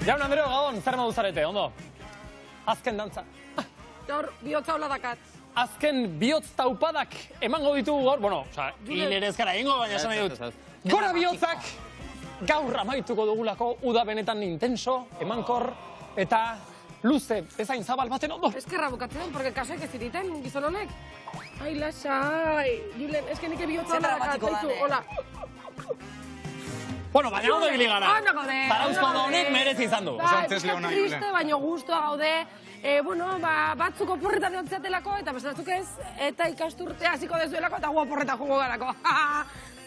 Jaun Andreo, Gabon, zer modu zarete, ondo? Azken dantza. Gaur, bihotza hola dakat. Azken bihotz taupadak emango ditugu gaur, bueno, hil ere ez gara egingo, baina esan nahi dut. Gora bihotzak gaur amaituko dugulako, uda benetan intenso, emankor, eta luze, bezain zabal baten ondo. Eskerra bukatzen, porque kasoek ez diriten, gizon honek. Ai, lasai, Julen, eske nike bihotza hola dakat, zaitu, hola. Bueno, baina ondo ibili gara. Ondo gaude. Zarauzko honek merezi izan du. Triste, baina gustoa gaude. Bueno, batzuk oporretan egotzatelako, eta beste batzuk ez, eta ikasturtea hasiko dezuelako, eta gu oporreta jugo garako.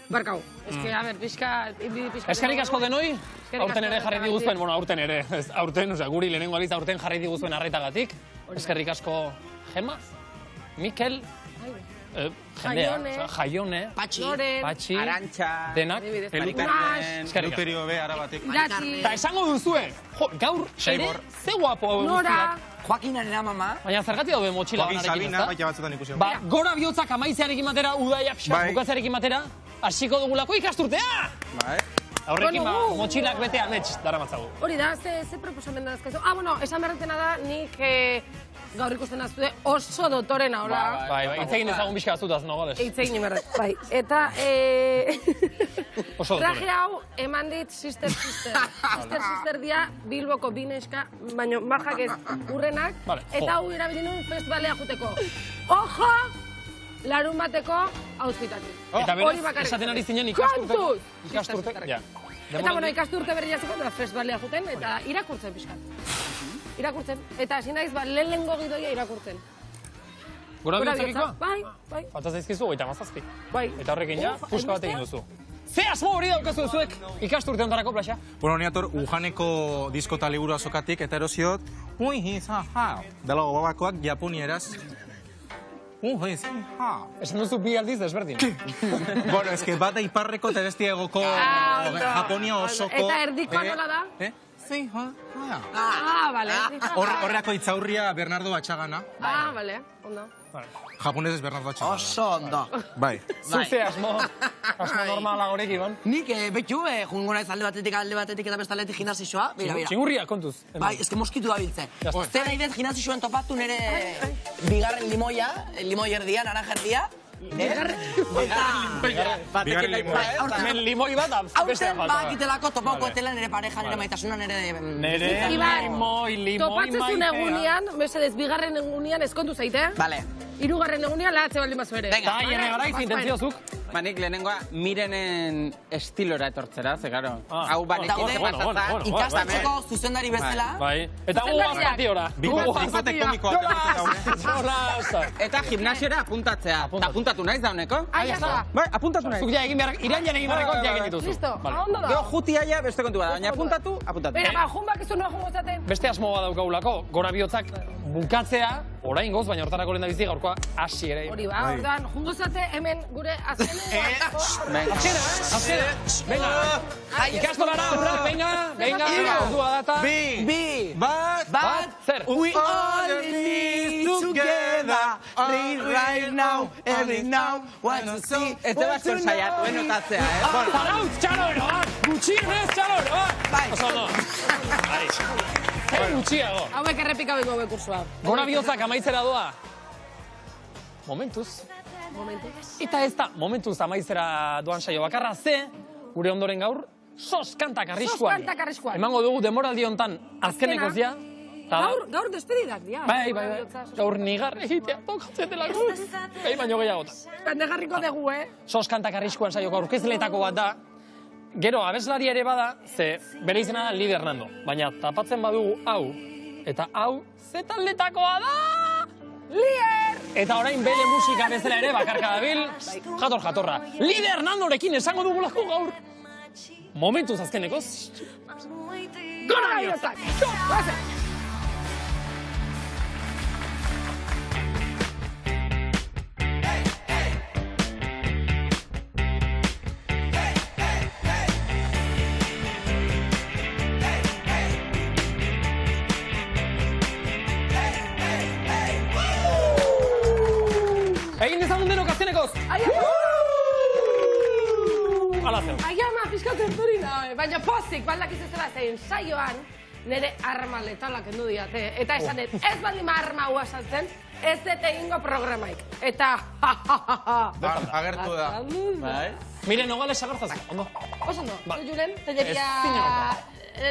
Barkau, eske, a ber, pixka... Eskerrik asko denoi, aurten ere jarri diguzuen, bueno, aurten ere, aurten, guri lehenengo aliz aurten jarri diguzuen arretagatik. Eskerrik asko Gema, Mikel, jendea, Jaione, Patxi, Arantxa, denak, Luterio B, Arabatik. Eta esango duzue, gaur ere, ze guapo hau guztiak. Joaquinaren amama. Baina zergatik daube motxila banarekin, ez da? Gora bihotzak amaizearekin batera, udaiak bukatzearekin batera, hasiko dugulako ikasturtea! Horrekin motxilak bete amets dara matzagu. Hori da, ze proposamen da azkazu. Bueno, esan berretena da, nik gaur ikusten aztude oso dotorena, hola? Bai, itzegin ezagun bizka azutaz, no, bales? Itzegin imerret, bai. Eta, traje hau eman dit Sister. Sister dia Bilboko bineska, baina bajak ez urrenak, eta hau erabili nuen festivalea juteko. Ojo! Larun bateko auspitatik. Eta beraz, esaten ari zinen ikasturte. Eta, bueno, ikasturte berri jaziko, eta festivalea juten, eta irakurtzen pixkat. Irakurtzen. Eta hasi naiz, lehenengo gidoia irakurtzen. Gora bihotzakikoa? Bai. Falta zaizkizu, 57. Bai. Eta horrekin ja, puska bat egin duzu. Ze asmo hori daukazu duzuek ikasturte ondarako, Plaxa? Bueno, niator, Ujaneko disko eta liburu azokatik, eta erosiot, dalago babakoak japonieraz. Esan duzu bi aldiz desberdin. Bueno, ez que bat da iparreko eta bestia egoko Japonia osoko... Eta erdikoa nola da? Bale. Horreako itzaurria Bernardo Batxagana. Bale, ondo. Japonez ez Bernardo Batxagana. Oso ondo. Bai. Zuze asmo normala horrek, Iban. Nik betu jungo naiz alde batetik eta bestaletik gimnasioa. Bira. Txingurria, kontuz. Bai, eske moskitu da biltzen. Zer nahi dut gimnasioan topatu nire bigarren limoia, limoi erdia, naranja erdia. Bigarren limoi. Hemen limoi bat, bestea falta. Aurten bakitelako topauko etela nire pareja, nire maitasuna, nire... Nire limoi topatzezun egunean, mesedez, bigarren egunean eskontu zaite. Bale. Hirugarren egunean lahatze baldin bazu ere. Eta hierre garaiz, intentziozuk. Nik lehenengoa Mirenen estilora etortzera, ze garo. Hau banekin pasatza. Ikastetxeko zuzendari bezala. Bai. Eta gu azpatiora. Bikote komikoa. Eta gimnasiora apuntatzea. Apuntatu naiz dauneko? Bai, apuntatu naiz. Zuk ja egin behar, irailan egin beharreko ja egin dituzu. Listo, ondo da. Gero jutia beste kontu bada, baina apuntatu. Bera, jun bakizu noa jungo zaten. Beste asmo bat daukagulako, gora bihotzak bukatzea, orain goz, baina hortarako lehen da bizi gaurkoa hasi ere. Hori ba, ordan, jungo zate hemen gure azkenengo. Azkena, venga. Ikastolara, aurra, venga, ordua data. Bi, bat, zer? We all live together, right now, every now, wanna see. Ez da baskor saiatu, enotatzea, Zarautz, txaloro, gutxienez, txaloro. Oso no. Gutxiago. Hauek errepika bengo bekursua. Gora bihotzak amaitzera doa. Momentuz. Eta ez da, momentuz amaitzera doan saio bakarra, ze, gure ondoren gaur, sos kantak arriskuan. Emango dugu demoraldi hontan azkenekoz ja. Gaur despedidak, dia. Bai. Gaur nigar egitea tokatzen delako. Gai baino gehiagota. Pendejarriko dugu, Sos kantak arriskuan saio gaur aurkezletako bat da. Gero, abeslari ere bada, ze bere izena da Lider Nando. Baina tapatzen badugu hau, eta hau, ze taldetakoa da! Lider! Eta orain bele musika bezala ere bakarka dabil, jatorra. Lider Nandorekin esango dugulako gaur. Momentuz azkenekoz. Gora bihotzak! Egin dezagun denok azkenekoz! Ala zer. Aiama, pixka terturina, baina pozik, baldak izazela zein saioan, nire arma letala kendu diate. Eta esan dut, ez baldin ma arma hua saltzen, ez dut egingo programaik. Eta, Agertu da. Mire, Nogales agertzaz, ondo? Oso ondo, zu Julen, telleria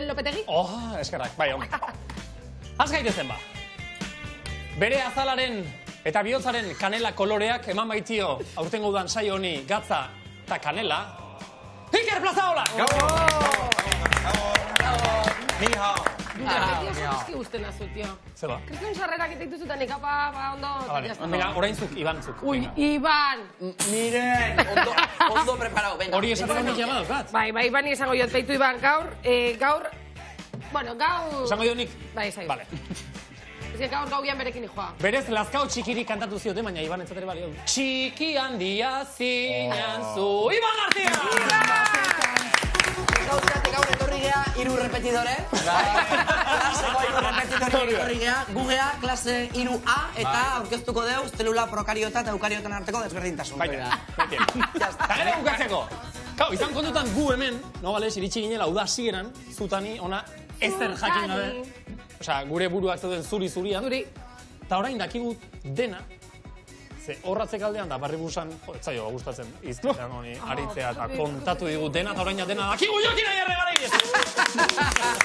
Lopetegi? Eskerrak, bai, ondo. Az gaitezen ba. Bere azalaren eta bihotzaren kanela koloreak eman baitio aurtengo udan saio honi gatza eta kanela. Iker Plazaola! Ni hao. Beti oso guzti guzten azu, tio. Zeba? Kriston sarrerak eta dituzutan ikapa, ondo, Vale, mira, orain zuk, Iban zuk. Ui, Iban! Miren, ondo preparado, venga. Hori esaten nik llamados, bat? Bai, Ibani esango jot, beitu Iban, gaur, bueno, gaur... Esango jo nik? Bai, esango. Vale. Ez que gaur gauian berekin joa. Berez, Lazkao txikiri kantatu zioten, baina Iban entzatera bali. Txiki handia zinan zu, Iban García! Gauzkatik gaur etorri gea, 3 repetidore. Klaseko 3 repetidore etorri gea. Gugea, klase 3A, eta aurkeztuko deu, zelula prokariota eta eukariotan arteko desberdintasun. Baina, eta gero bukatzeko. Kau, izan kontutan gu hemen, Nogales, iritsi ginela, uda hasieran, zutani, ona, ezer jakin gabe. Osea, gure buruak zeuden zuri-zurian. Zuri. Eta orain dakigut dena, ze horratzek aldean da barri busan, etzaio gustatzen iztean honi aritzea eta kontatu digut dena, eta orain dena dakigu jokin aierre gara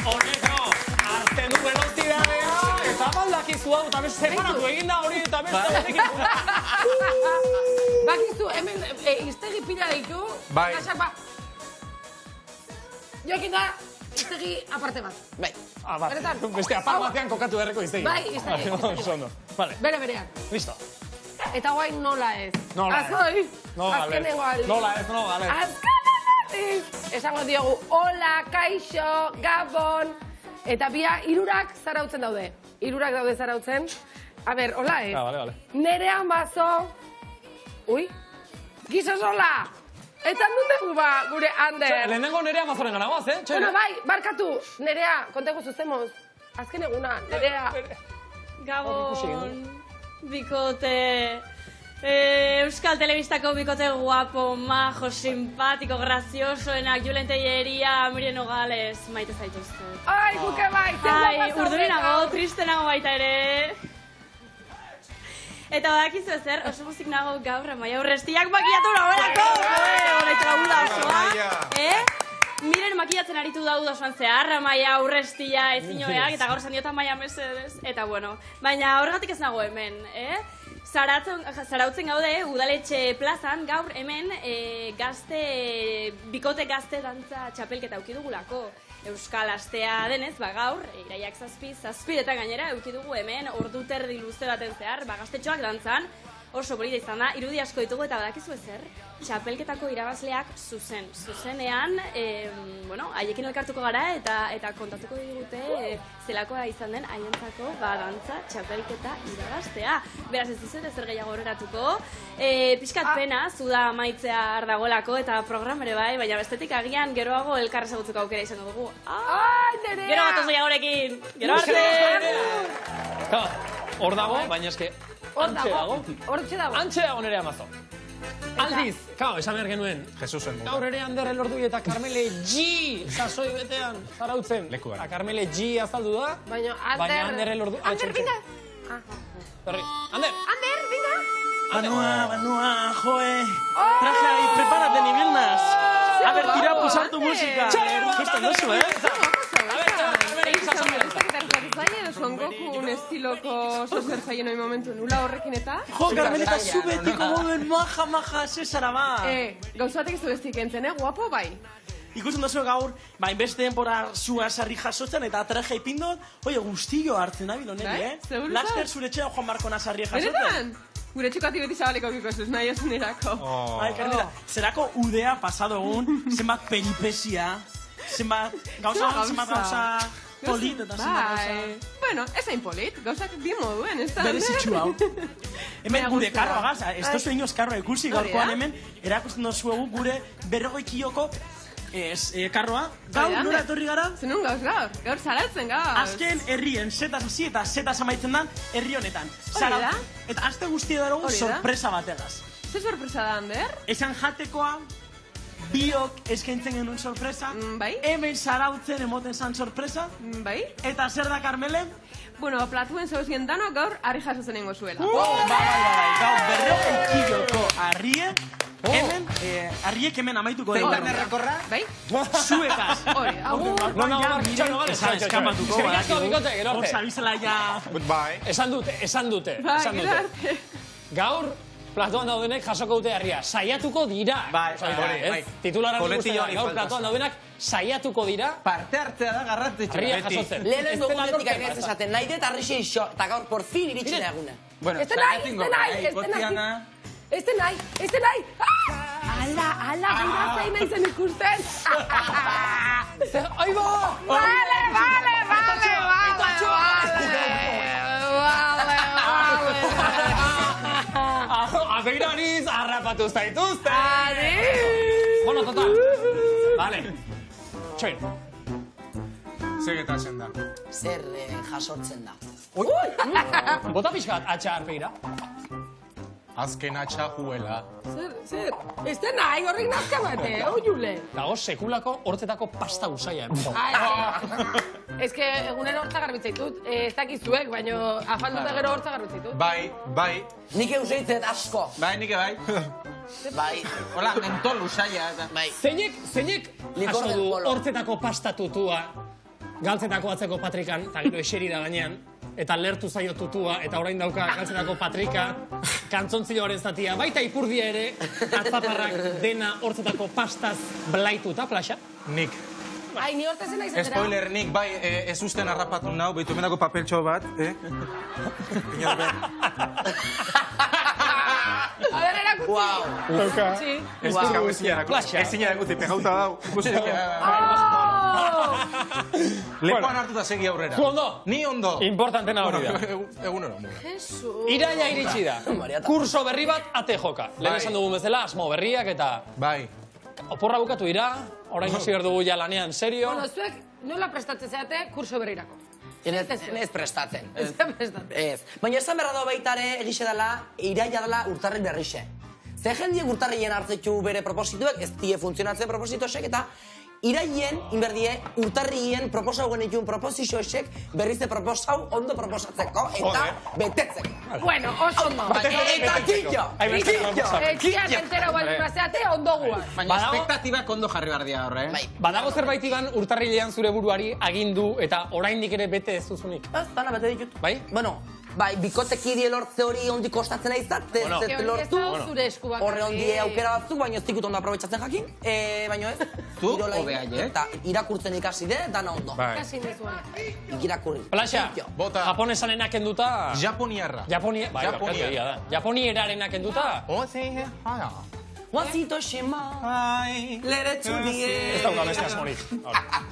Honeko, hartzen du velozidadea, eta baldakizu hau, eta beste separatu eginda hori, eta beste honekin. Bakizu, hemen iztegi pila ditu. Bai. Jokin da, iztegi aparte bat. Bai. Benetan. Beste apar batean kokatu beharreko iztegi. Bai, iztegi. Oso vale. Berean. Listo. Eta guain nola ez. Nola ez. Azoi. Azkenengo aldiz. Nola ez, Nogales. Azkenengo aldiz. Esango diogu, hola, kaixo, gabon. Eta bia, 3 zarautzen daude. 3 daude zarautzen. A ber, hola ez. Vale. Nerea mazo. Ui. Gizo sola. Eta nundegu ba, gure Ander. Lehenengo Nerea mazoren gana goaz, Bueno, bai, barkatu. Nerea, kontego zuzemoz. Azken eguna, Nerea. Gabon, bikote, Euskal Telebistako bikote guapo, majo, simpatiko, graziosoenak, Julen Telleria, Miren Nogales, maite zaituzte. Ai, guke bai, Ai, urdurinago, tristenago baita ere. Eta badakizu ezer, oso muzik nago gaur, Amaia Urrestiak makiatu nagoelako! Horaitza gula osoa. Miren makiatzen aritu daudu osoan zehar, Amaia Urrestia ezinoeak, eta gaur esan diota Amaia mesedez. Eta bueno, baina horregatik ez nago hemen, Zarautzen gaude, udaletxe plazan, gaur hemen bikote gazte dantza txapelketa aukidugulako. Euskal Astea denez, gaur, iraiak zazpiretan gainera, eukidugu hemen, ordu terdi luze baten zehar, gaztetxoak dantzan, oso polita izan da, irudi asko ditugu eta badakizu ezer, txapelketako irabazleak zuzenean, haiekin elkartuko gara eta kontatuko digute zelakoa izan den haientzako dantza txapelketa irabaztea. Beraz ez dizuet ezer gehiago horreratuko, pixkat pena, zuda amaitzea ardagoelako eta programere bai, baina bestetik agian geroago elkar ezagutzeko aukera izango dugu. Ai, Nerea! Gero batoz gehiagorekin! Gero arte! Hor dago, baina eske antxe dago. Hortxe dago. Antxe dago Nerea mazo. Aldiz, esan behar genuen. Jesusen muga. Gaur ere Ander elordui eta Carmele G sasoi betean zarautzen. Leku gara. Eta Carmele G azaldu da. Baina Ander elordui. Ander, binda! Berri, Ander! Ander, binda! Banua, joe. Traje ahí, prepárate, ni vilnas. A ver, tira, pulsar tu música. Justo en eso, Son Goku un estiloko sozer zaien hori momentu nula horrekin eta? Jo, Carmelita, zu betiko moden maja, zesara ba. Gauzatek ez du bestik entzen, guapo bai? Ikusten duzu gaur, beste denbora zua sarri jasotzen eta traje ipindot, oie, guztillo hartzen nabil honen, Laster zure txea Juan Marko Nazarri jasotzen. Benetan? Gure txokati beti zabaleko kikosuz, nahi osunerako. Ai, Carmelita, zerako udea pasado egun, zenbat peripesia, zenbat gauza polit eta zenbat gauza. Bueno, ez hain polit, gauzak bi moduen, ez da? Berezitxu hau. Hemen gure karroa gaz, ez tozu inoz karroa ikusi gaurkoan hemen, erakusten dozuegu gure 40 kiloko karroa. Gaur, nora etorri gara? Zenun gaur zarautzen gauz. Azken herrien zetaz hasi eta zetaz amaitzen dan herri honetan. Zarautzen. Eta azte guztia dago sorpresa bategaz. Ze sorpresa da, Ander? Esan jatekoa, biok eskaintzen genuen sorpresa. Bai. Hemen zarautzen emoten zan sorpresa. Bai. Eta zer da, Carmelen? Bueno, platuen zauzien danok gaur harri jasotzen nengo zuela. Gaur berroko kiloko harrie. Hemen, harriek hemen amaituko dugu. Zeitan errekorra? Bai? Zuekaz. Hori, agur. Eskapatuko. Eskerrik asko, bikote, gero arte. Hor zabizela ja... Goodbye. Esan dute. Bai, Gaur, platoan daudenek jasoko dute harria. Saiatuko dira. Bai, Titulara Koletillo hori gaur falta. platoan daudenak saiatuko dira. Parte hartzea da garrantzitsua. Harria jasotzen. Lehen dugunetik ez esaten, nahi dut arrixe iso, eta gaur por fin iritsi da eguna. Bueno, Ez nahi, ez nahi. Ala, gura zein nahi zen ikusten. Aibo! Vale. Abeiraniz harrapatu zaituzte! Adiz! Bueno, total. Vale. Txoin. Segetazen da. Zer jasortzen da. Bota pixkat, atxa arpeira. Azken atxa juela. Zer, ez da nahi, horrik nazka bate, oiule. Dago sekulako hortzetako pasta usaia. Ez que egunen hortza garbitzaitut, ez dakizuek, baina afalduta gero hortza garbitzaitut. Bai. Nik euseitzet asko. Bai, nike bai. Bai. Hola, mentol usaia. Bai. Zeinek Licor jaso del du Polo. hortzetako pasta tutua, galtzetako atzeko patrikan, eta gero eseri da gainean, eta lertu zaio tutua, eta orain dauka galtzetako patrika, kantzontziloaren zatia, baita ipurdia ere, atzaparrak dena hortzetako pastaz blaituta, plaxa. Nik. Ai, ni hortza zena izatera. Spoiler, nik bai ez usten harrapatu nau, behitu emendako papeltxo bat, A ver, erakutsi. Wow. Dauka. Sí. Ez duzkago ezin erakutzi, pegauta dau. Lepoan hartuta segi aurrera. Zu ondo? Ni ondo. Importantena hori da. Egun hori. Jesus. Iraila iritsi da. Kurso berri bat ate joka. Lehen esan dugun bezala, asmo berriak eta... Bai. Oporra bukatu dira, orain hasi behar dugu ja lanean serio. Bueno, zuek nola prestatzen zeate kurso berrirako? Ez prestatzen. Ez prestatzen. Ez. Baina esan berra da baitare egixe dela, iraia dela urtarri berrixe. Ze jendiek urtarrien hartzetu bere proposituek, ez die funtzionatzen propositosek, eta iraien, inberdie, urtarrien proposau genituen propositosek berrize proposau ondo proposatzeko, eta betetzeko. Bueno, oso ondo. Eta killo! Etxian entera baldin bazeate, ondo guaz. Baina espektatibak ondo jarri behar dira horre, Bai. Badago zerbait iban urtarrilean zure buruari agindu eta oraindik ere bete ez duzunik. Ez, dana bete ditut. Bai? Bueno, bai, bikotekidie lortze hori ondi kostatzen aizat, ez Bueno. ez lortu. Zure esku bakarrik. Horre ondi aukera batzuk, baina ez dikut ondo aprobetsatzen jakin. Baina ez. Zu, Kirola hobe haiek. Eta irakurtzen ikasi de, dana ondo. Bai. Kasi nizuen. Irakurri. Plaxa, Bota. japonesarenak kenduta... Japoniarra. Bai, Japonia. egia da. Japonieerarenak kenduta... Wazito shima, Ai. lere txurie. Ez dauka beste asmorik.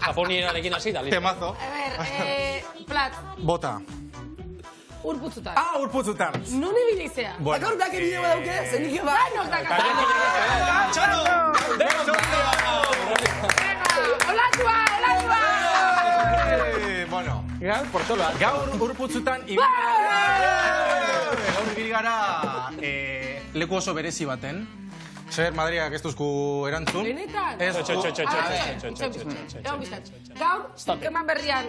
Japonierarekin hasi da, listo. Temazo. A ver, Plat, Bota. urputzutan. Urputzutan. Nun ibilizea. Bueno. Gaur dake bideo dauke, zenik eba. Danok dakar. Olatua! Bueno. Gaur, portoloa. Gaur urputzutan ibil gara leku oso berezi baten. Zer, Madriak ez duzku erantzun. Benetan? Ez, Egon bizkat. Gaur, eman berrian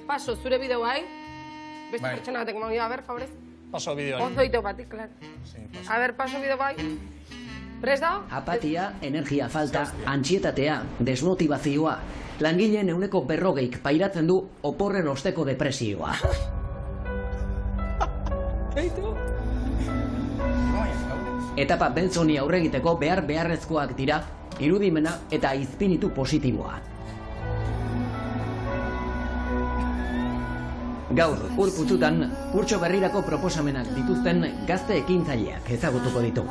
paso zure bideo bai. Beste Bai. pertsona batek eman bideo, a ver, favorez. Paso bideoari. Ondo ito batik, klar. A ver, paso bideo bai. Prest dago? Apatia, energia falta, antsietatea, desmotivazioa. Langileen ehuneko 40 pairatzen du oporren osteko depresioa. Etapa beltz honi aurre egiteko beharrezkoak dira irudimena eta izpiritu positiboa. Gaur, urputzutan, kurtso berrirako proposamenak dituzten gazte ekintzaileak ezagutuko ditugu.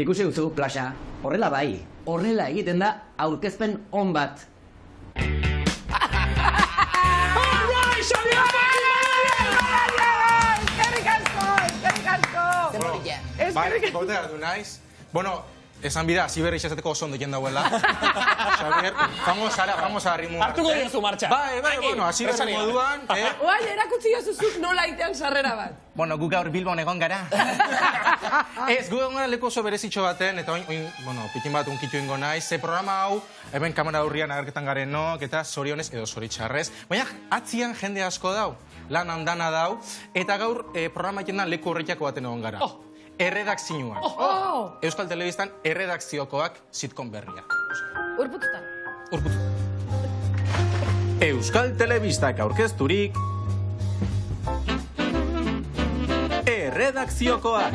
Ikusi duzu, Plaxa, horrela bai, horrela egiten da aurkezpen on bat. Eskerrik asko! Bai, bote gardu naiz. Bueno, esan bida, hasi berri izateko oso ondo jen dauela. Xabier, vamos a ritmo. Hartuko diozu martxa. Bai, bueno, hasi berri moduan. Oai, erakutsi jozuzuk nola itean sarrera bat. Bueno, gu gaur Bilbon egon gara. Ez, gu egon gara leku oso berezitxo baten, eta oin, bueno, pikin bat unkitu ingo naiz. Ze programa hau, hemen kamera aurrian agerketan garenok, eta zorionez edo zoritxarrez. Baina, atzian jende asko dau, lan handana dau, eta gaur programa jendan leku horretiako baten egon gara. Erredakzioan. Euskal Telebistan erredakziokoak sitcom berria. Urpututan. Euskal Telebistak aurkezturik erredakziokoak.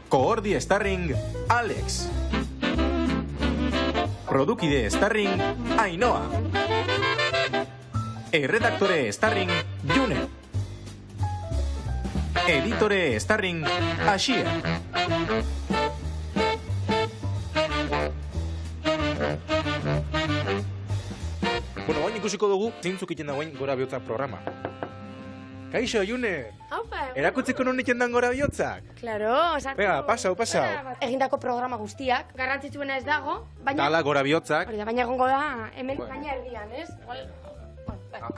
Koordi starring Alex. Produkide starring Ainhoa. Erredaktore starring June. Editore starring Asier. Bueno, guain ikusiko dugu, zintzuk iten dagoen Gora Bihotzak programa. Kaixo, June! Haupa! Erakutziko non iten dan Gora Bihotzak? Claro, osartu. Venga, pasau. Egindako programa guztiak, garrantzitsuena ez dago, baina... Tala Gora Bihotzak. Baina egongo da, hemen baina erdian, ez?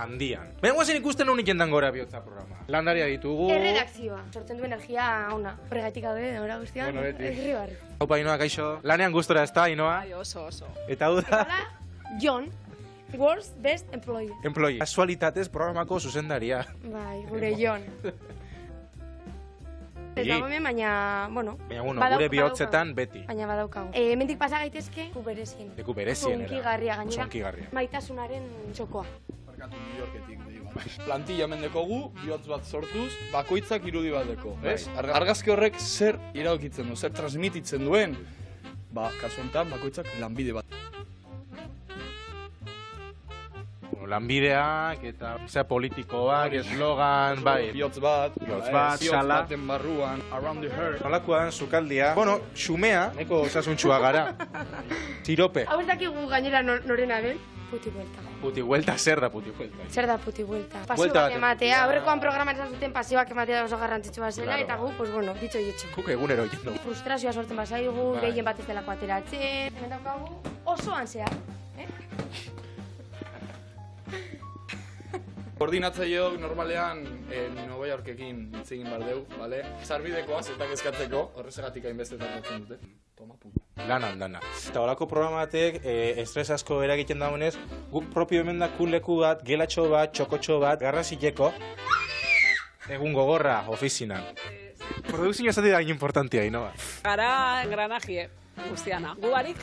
Handian. Baina guazen ikusten non iten dan Gora Bihotzak programa. Landaria ditugu... Erredakzioa. Sortzen du energia ona. Horregatik gaude, gora guztian. Bueno, beti. Irribarri. Haupa, Ainhoa, kaixo. Lanean gustora ez da, Ainhoa? Bai, oso. Eta hau da... Hola, Jon. World's Best Employee. Employee. Kasualitatez programako zuzendaria. Bai, gure Jon. Ez dago hemen, baina, bueno... Baina, gure bihotzetan beti. Baina badaukagu. Hemendik pasa gaitezke, kuberezien. Berezien, Zonkigarria, gainera. Zonkigarria. Maitasunaren txokoa. Barkatu New Yorketik, plantilla mendekogu, bihotz bat sortuz, bakoitzak irudi bat deko, ez? Argazki horrek zer iradokitzen du, zer transmititzen duen, kasu honetan, bakoitzak lanbide bat. Lanbideak eta politikoak, eslogan, bai. Bihotz bat, xala. baten barruan, around the heart. Nolakoan, sukaldia. Bueno, xumea, neko osasuntxua gara. Sirope. Hau ez dakigu gainera norena den? Puti buelta. Puti buelta, zer da puti buelta? Zer da puti buelta? Pasioak ematea, aurrekoan programan esan zuten pasioak ematea oso garrantzitsua zela, eta gu, pues bueno, ditxo. Guk egunero egin dugu. Frustrazioa sortzen bazaigu, gehien bat ez delako ateratzen, hemen daukagu oso ansia. Koordinatzaileok normalean Nova Yorkekin hitz egin behar dugu, bale? Sarbidekoaz eta kezkatzeko, horrezagatik hainbeste tartatzen dute. Toma punta. Lan handana. Eta horako programatek estres asko eragiten dagoenez, guk propio hemen da leku bat, gelatxo bat, txokotxo bat, garrazileko, egun gogorra ofizinan. Produkzioa zati da importantia, Ainhoa. Gara engranajie. Guztiana. Gu barik,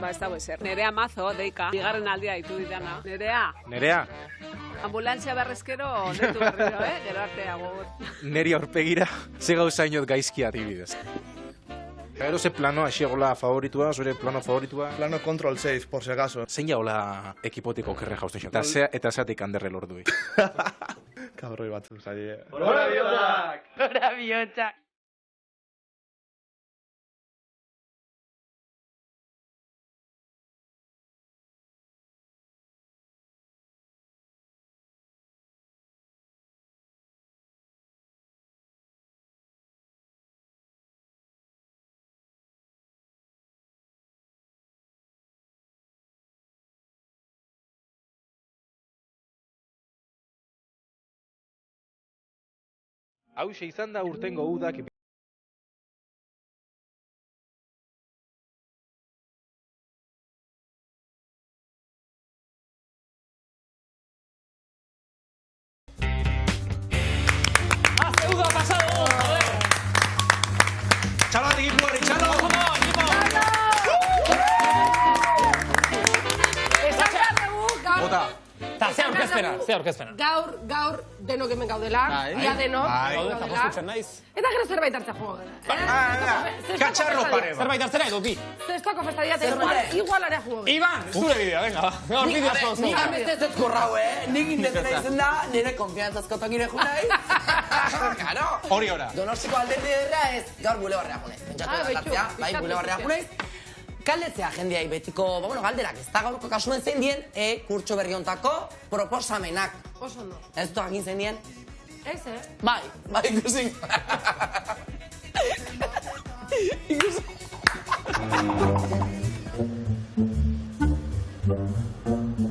ez dago ezer. Nerea Mazo, deika, bigarren aldia ditu ditana. Nerea? Ambulantzia berrezkero, netu berriro, gero arte agur. Neri aurpegira, ze gauza inot gaizkia adibidez. Gero ze plano asiagola favoritua, zure plano favoritua? Plano control 6, por si acaso. Zein jaula ekipotiko kerre jausten xo? Eta zeatik handerre lordui. Kabroi batzu, zaila. Gora Bihotzak! Gora Bihotzak! Hauxe izan da urtengo udak ¡Uda ha pasado! ¡Joder! ¡Chalo al equipo, Richalo! Bota! Eta ze aurkezpena? Gaur denok hemen gaudela, ia denok gaudela. Eta gero zerbait hartzea jugo gara. Katxarro pare. Zerbait hartzera edo bi. Zestoko festadiat, igual area jugo gara. Iban, zure bidea, venga. Gaur bidea zauzu. Nik ameste ez dut kurrau, nik indetena izen da, nire konfiantzazko tokire junai. Hori ora. Donostiko alderdi derra ez, gaur bulebarrea junez. Pentsatu edakartzea, bai, bulebarrea junez. Galdetzea jendeai betiko, galderak ez da gaurko kasuen zein dien, kurtso berri hontako proposamenak. Oso ondo. Ez dut egin zein dien? Ez, Bai, ikusi. Ikusi.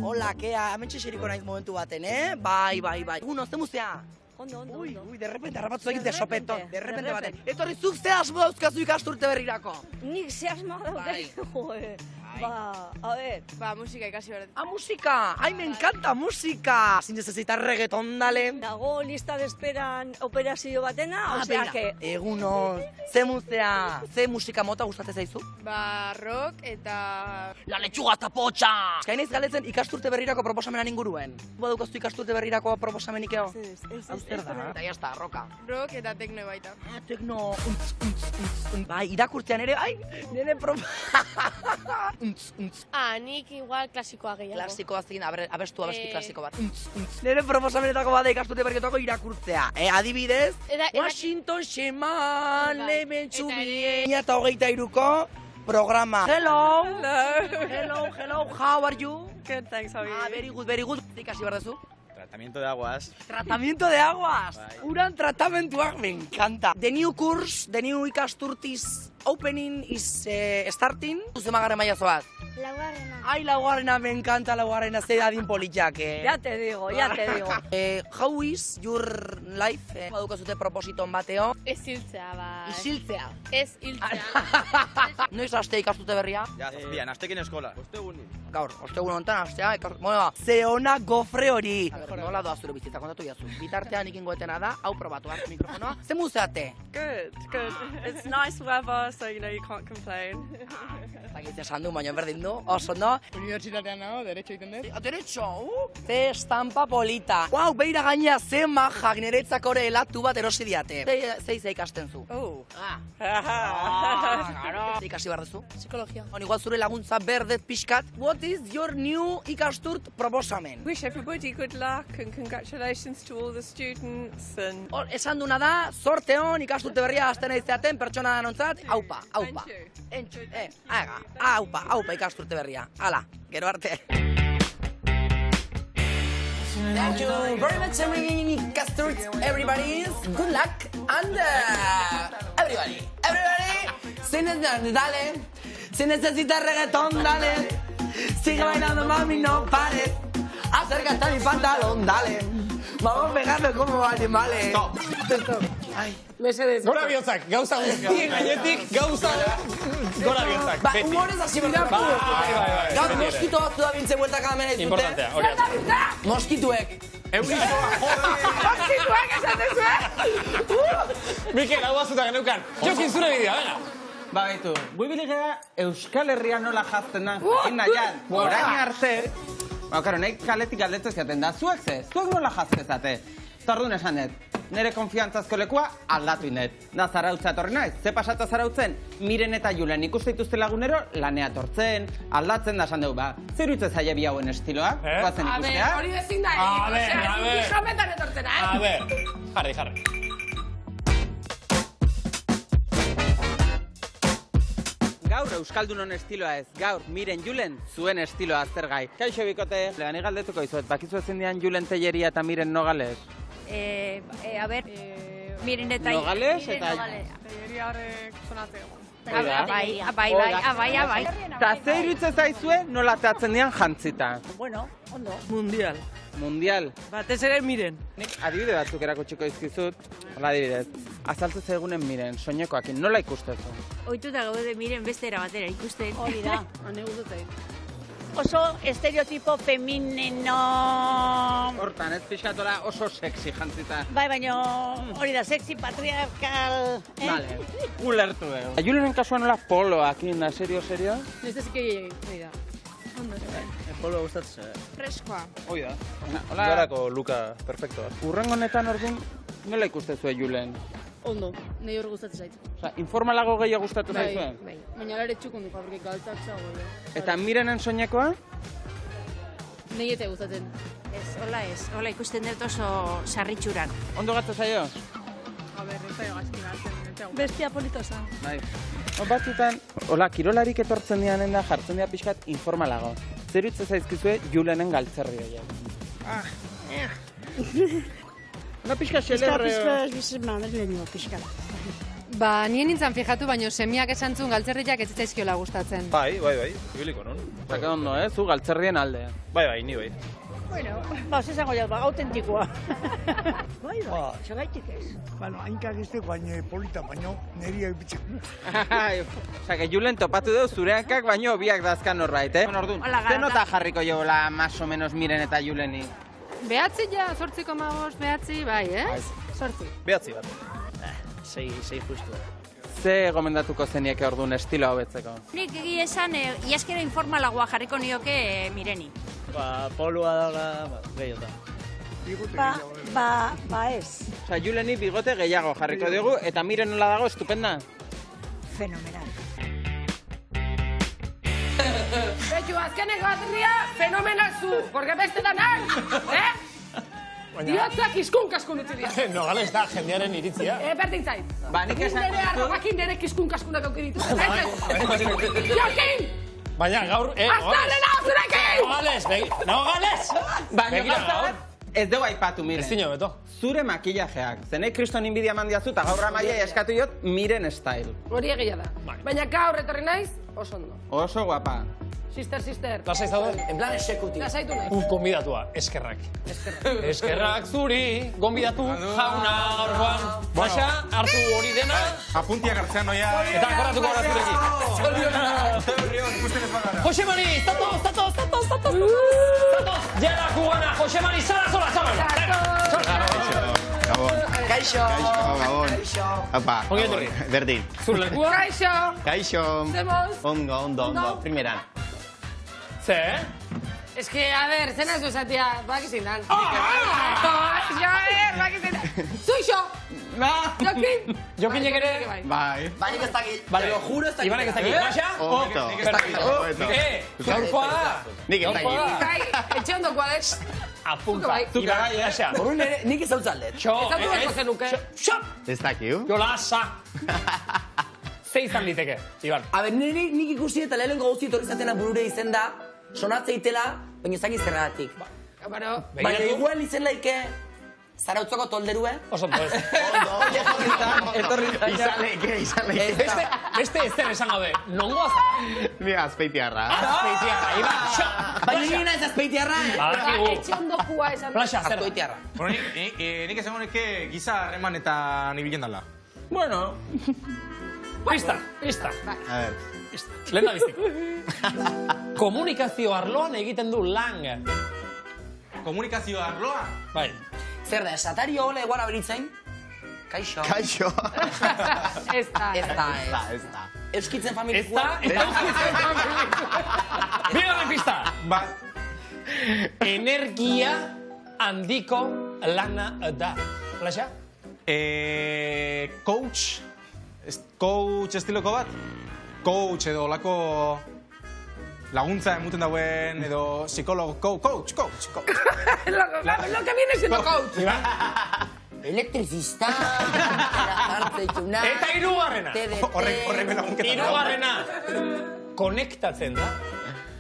Hola, kea, hemen txexeriko naiz momentu baten, Bai. Uno, ze muzea? Ondo. Ui, derrepente harrapatzu egite sopeton. Derrepente baten. Etorri, zuk ze asmo dauzkazu ikasturte berrirako? Nik ze asmo daude. A ver. Musika ikasi behar. Musika! Ai, me encanta musika! Sin necesitar reggaeton, dale. Dago lista de esperan operazio batena, osea que... Egunon, ze muzea, ze musika mota gustatzen zaizu? Rock eta... La lechuga eta potxa! Eskain naiz galdetzen ikasturte berrirako proposamenan inguruen. Badukaztu ikasturte berrirako proposamenik eo? Hau zer da? Eta jazta, roka. Rock eta tekno baita. Tekno... Bai, irakurtzean ere, nire Nik igual klasikoa gehiago. Klasikoa zin, abestu klasiko bat. Nire proposamenetako bada ikasturte berriketako irakurtzea. Adibidez, Washington Sheman, hemen txubien. Eta 23ko programa. Hello, how are you? Good, thanks, how are you? Very good. Ikasi behar dezu? Tratamiento de aguas. Tratamiento de aguas! Uran tratamentuak, me encanta. The new course, the new ikasturtiz opening is starting. Zemagarren maia zoaz? Laugarrena. Ai, laugarrena, me encanta laugarrena, ze adin politxak. Ya te digo. How is your life? Badukazute propositon bateo? Ez hiltzea, bai. Isiltzea? Ez hiltzea. Noiz aste ikastute berria? Ja, zazpian, astekin eskola. Gaur, ostegun honetan astea, ze ona gofre hori. Nola doa zure bizitza, kontatu jazu. Bitartean ikingoetena da, hau probatu hartu mikrofonoa. Ze muzeate? Good. It's nice weather, so you can't complain. Zagitze esan du, baina berdin du, oso no. Unibertsitatean nago, derecho egiten dut. Derecho, ze estampa polita. Guau, beira gaina ze majak niretzako ere helatu bat erosi diate. Ze ikasten zu? Ze ikasi behar duzu? Psikologia. Igual zure laguntza berdez pixkat. What is your new ikasturt proposamen? Wish everybody good luck and congratulations to all the students. Esan duna da, zorte hon ikasturte berria hasten aizeaten pertsona danontzat, aupa. Entxu, aupa ikasturte berria. Hala, gero arte. Thank you very much, ikasturts, everybody. Good luck and everybody. Si necesitas reggaetón, dale. Sigue bailando, mami, no pares. Acércate a mi pantalón, dale. Vamos pegando como animales. Stop. Mesedez. Gora bihotzak, gauza guztien gainetik, gauza gora bihotzak. Ba, humorez hasi behar. Gaur, moskito batzu da bintze bueltak amena izute. Importantea, hori atzak. Moskituek. Moskituek esatezue. Mikel, hau bazutak geneukan. Jokin zure bidea, venga. Ba, gaitu, guibili gara Euskal Herria nola jazten da. Nahian, orain arte. Ba, karo, nahi kaletik galdetzen zaten da. Zuek nola jaztezate. Tardun esan dut, nire konfiantzazko lekua aldatu inet. Da Zarautza etorri naiz, ze pasata Zarautzen, Miren eta Julen ikuste dituzte lagunero, lanea tortzen, aldatzen da esan dugu, ba. Zer utze zaila bi hauen estiloa? Guazen ikustea? Hori ezin da, pijametan etortzen, A ver, jarri. Gaur Euskaldunon estiloa ez, gaur Miren Julen zuen estiloa aztergai. Kaixo bikote, legani galdetuko izuet, bakizu ezin dian Julen Telleria eta Miren Nogales? A ver, Miren eta... Nogales eta... Telleria horrek sonatzeko. Bai. Eta zer iruditzen zaizue nola teatzen dian jantzita? Bueno, ondo. Mundial. Batez ere Miren. Nik adibide batzuk erakutxiko izkizut. Hola adibidez. Azaltze zaigunen Miren, soinekoakin, nola ikustezu? Oituta gaude Miren beste era batera ikusten. Hori da, hane gustatzen. Oso estereotipo feminino... Hortan, ez pixkatola oso sexy jantzita. Bai, baina hori da, sexy patriarkal... Vale, ulertu dugu. Julenen kasuan nola poloak inda, serio? Ez eziki hori da. Polo gustatzen. Freskoa. Hoi da. Hola. Garako luka perfectoa. Urrengo honetan orduan, nola ikustezue Julen? Ondo, nahi hori gustatzen zaitu. Osa, informalago gehiago gustatu zaizuen? Bai. Baina alare txukun du fabrikik galtzak zago. Eta Mirenen soinekoa? Nahi eta gustatzen. Hola ikusten dut oso sarritxuran. Ondo gatza zaio? A ber, ez da gazkina. Bestia politosa. Bai. Batzutan, hola, kirolarik etortzen dianen da jartzen dira pixkat informalago. Zer utze zaizkizue Julenen galtzerri horiek? Una pixka xelerre. Pixka madrileño, pixka. Ba, nien nintzen fijatu, baino semiak esan zuen galtzerriak ez zitzaizkiola gustatzen. Bai, ibiliko non. Zake ondo, zu galtzerrien alde. Bai, ni bai. Bueno, esango jat, autentikoa. Bai, txagaitik ez. Bueno, hainkak ez dugu baino polita, baino niri egitzen. Osea, Julen topatu dugu zure hankak baino biak dazkan norbait, Orduan, ze nota jarriko jola más o menos Miren eta Juleni? Behatzi ja, 8,5, behatzi, bai, ez? 8. Behatzi bat. 6 justu. Ze gomendatuko zenieke orduan estilo hobetzeko? Nik egia esan, iaskera informalagoa jarriko nioke Mireni. Polua daga, gehiago da. Ba ez. Osa, Juleni bigote gehiago jarriko dugu, eta Miren nola dago, estupenda? Fenomenal. Betxu, azkeneko aterria, fenomenal zu, porque beste danak, Diotzak izkunkaskun utzi dira. Nogales da jendearen iritzia. Berdin zait. Ba, nik esan Nire arrogakin nire izkunkaskunak aukiritu. Jokin! Baina gaur... Aztarrena zurekin! Nogales! Baina gaur... Ez dugu aipatu, Miren. Ez dino, beto. Zure makillajeak. Zenei kriston inbidia mandiazu, eta gaur amaia eskatu jot Miren style. Hori egia da. Baina gaur etorri naiz, oso ondo. Oso guapa. Sister. Lasai zaude? En plan exekuti. Lasaitu nahi. Gonbidatua, eskerrak. Eskerrak zuri, gonbidatu jauna gaurkoan. Baxa, hartu hori dena. Apuntiak hartzean noia. Eta akoratuko gara zurekin. Jose Mari, zatoz. Jara kugana, Jose Mari, zara sola. Kaixo. Gabon. Apa, berdin. Zur lekua? Kaixo. Zemos. Ondo. Primeran. Ze? Ez que, a ver, zena ez du esatia, bakizin dan. Bakizin dan. Zuixo! Jokin! Jokinek ere? Bai. Baina ez dakit. Vale. Lo juro ez dakit. Ibanek ez dakit. Baxa? Oto. Gaurkoa da. Nik ez dakit. Bai, etxe ondokoa dez. Apunta. Ibanek, Baxa. Horren ere, nik ez hau txaldet. Txo. Ez hau dueko zenuke. Ez dakiu. Jolasa. Ze izan diteke, Iban. A ber, nik ikusi eta lehenengo gauzi etorri zatena burure izen da, sonatzeitela, baina ezakit zergatik. Baina igual izen laike, zarautzoko tolderue. Oso ondo ez. Izan leike. Beste ez zen esan gabe, nongoa zara? Ni azpeitiarra. Azpeitiarra, Iban, txo. Baina nire ez azpeitiarra, Etxe ondokoa esan da. Plaxa, zer. Azpeitiarra. Nik esango neke giza harreman eta nibilen dala. Bueno. Pista. A ver. Lehen da biztik. Komunikazio arloan egiten du lan. Komunikazio arloa? Bai. Zer da, esatari hola eguara beritzain? Kaixo. Ez da. Euskitzen familikoa. Euskitzen familikoa. Bigarren pista. Ba. Energia handiko lana da. Plaxa? Coach estiloko bat? Coach edo lako laguntza emuten dauen edo psikologo, coach. Lo que viene siendo coach. Elektricista. Eta hirugarrena. Horrek lagunketa. Hirugarrena. Konektatzen da.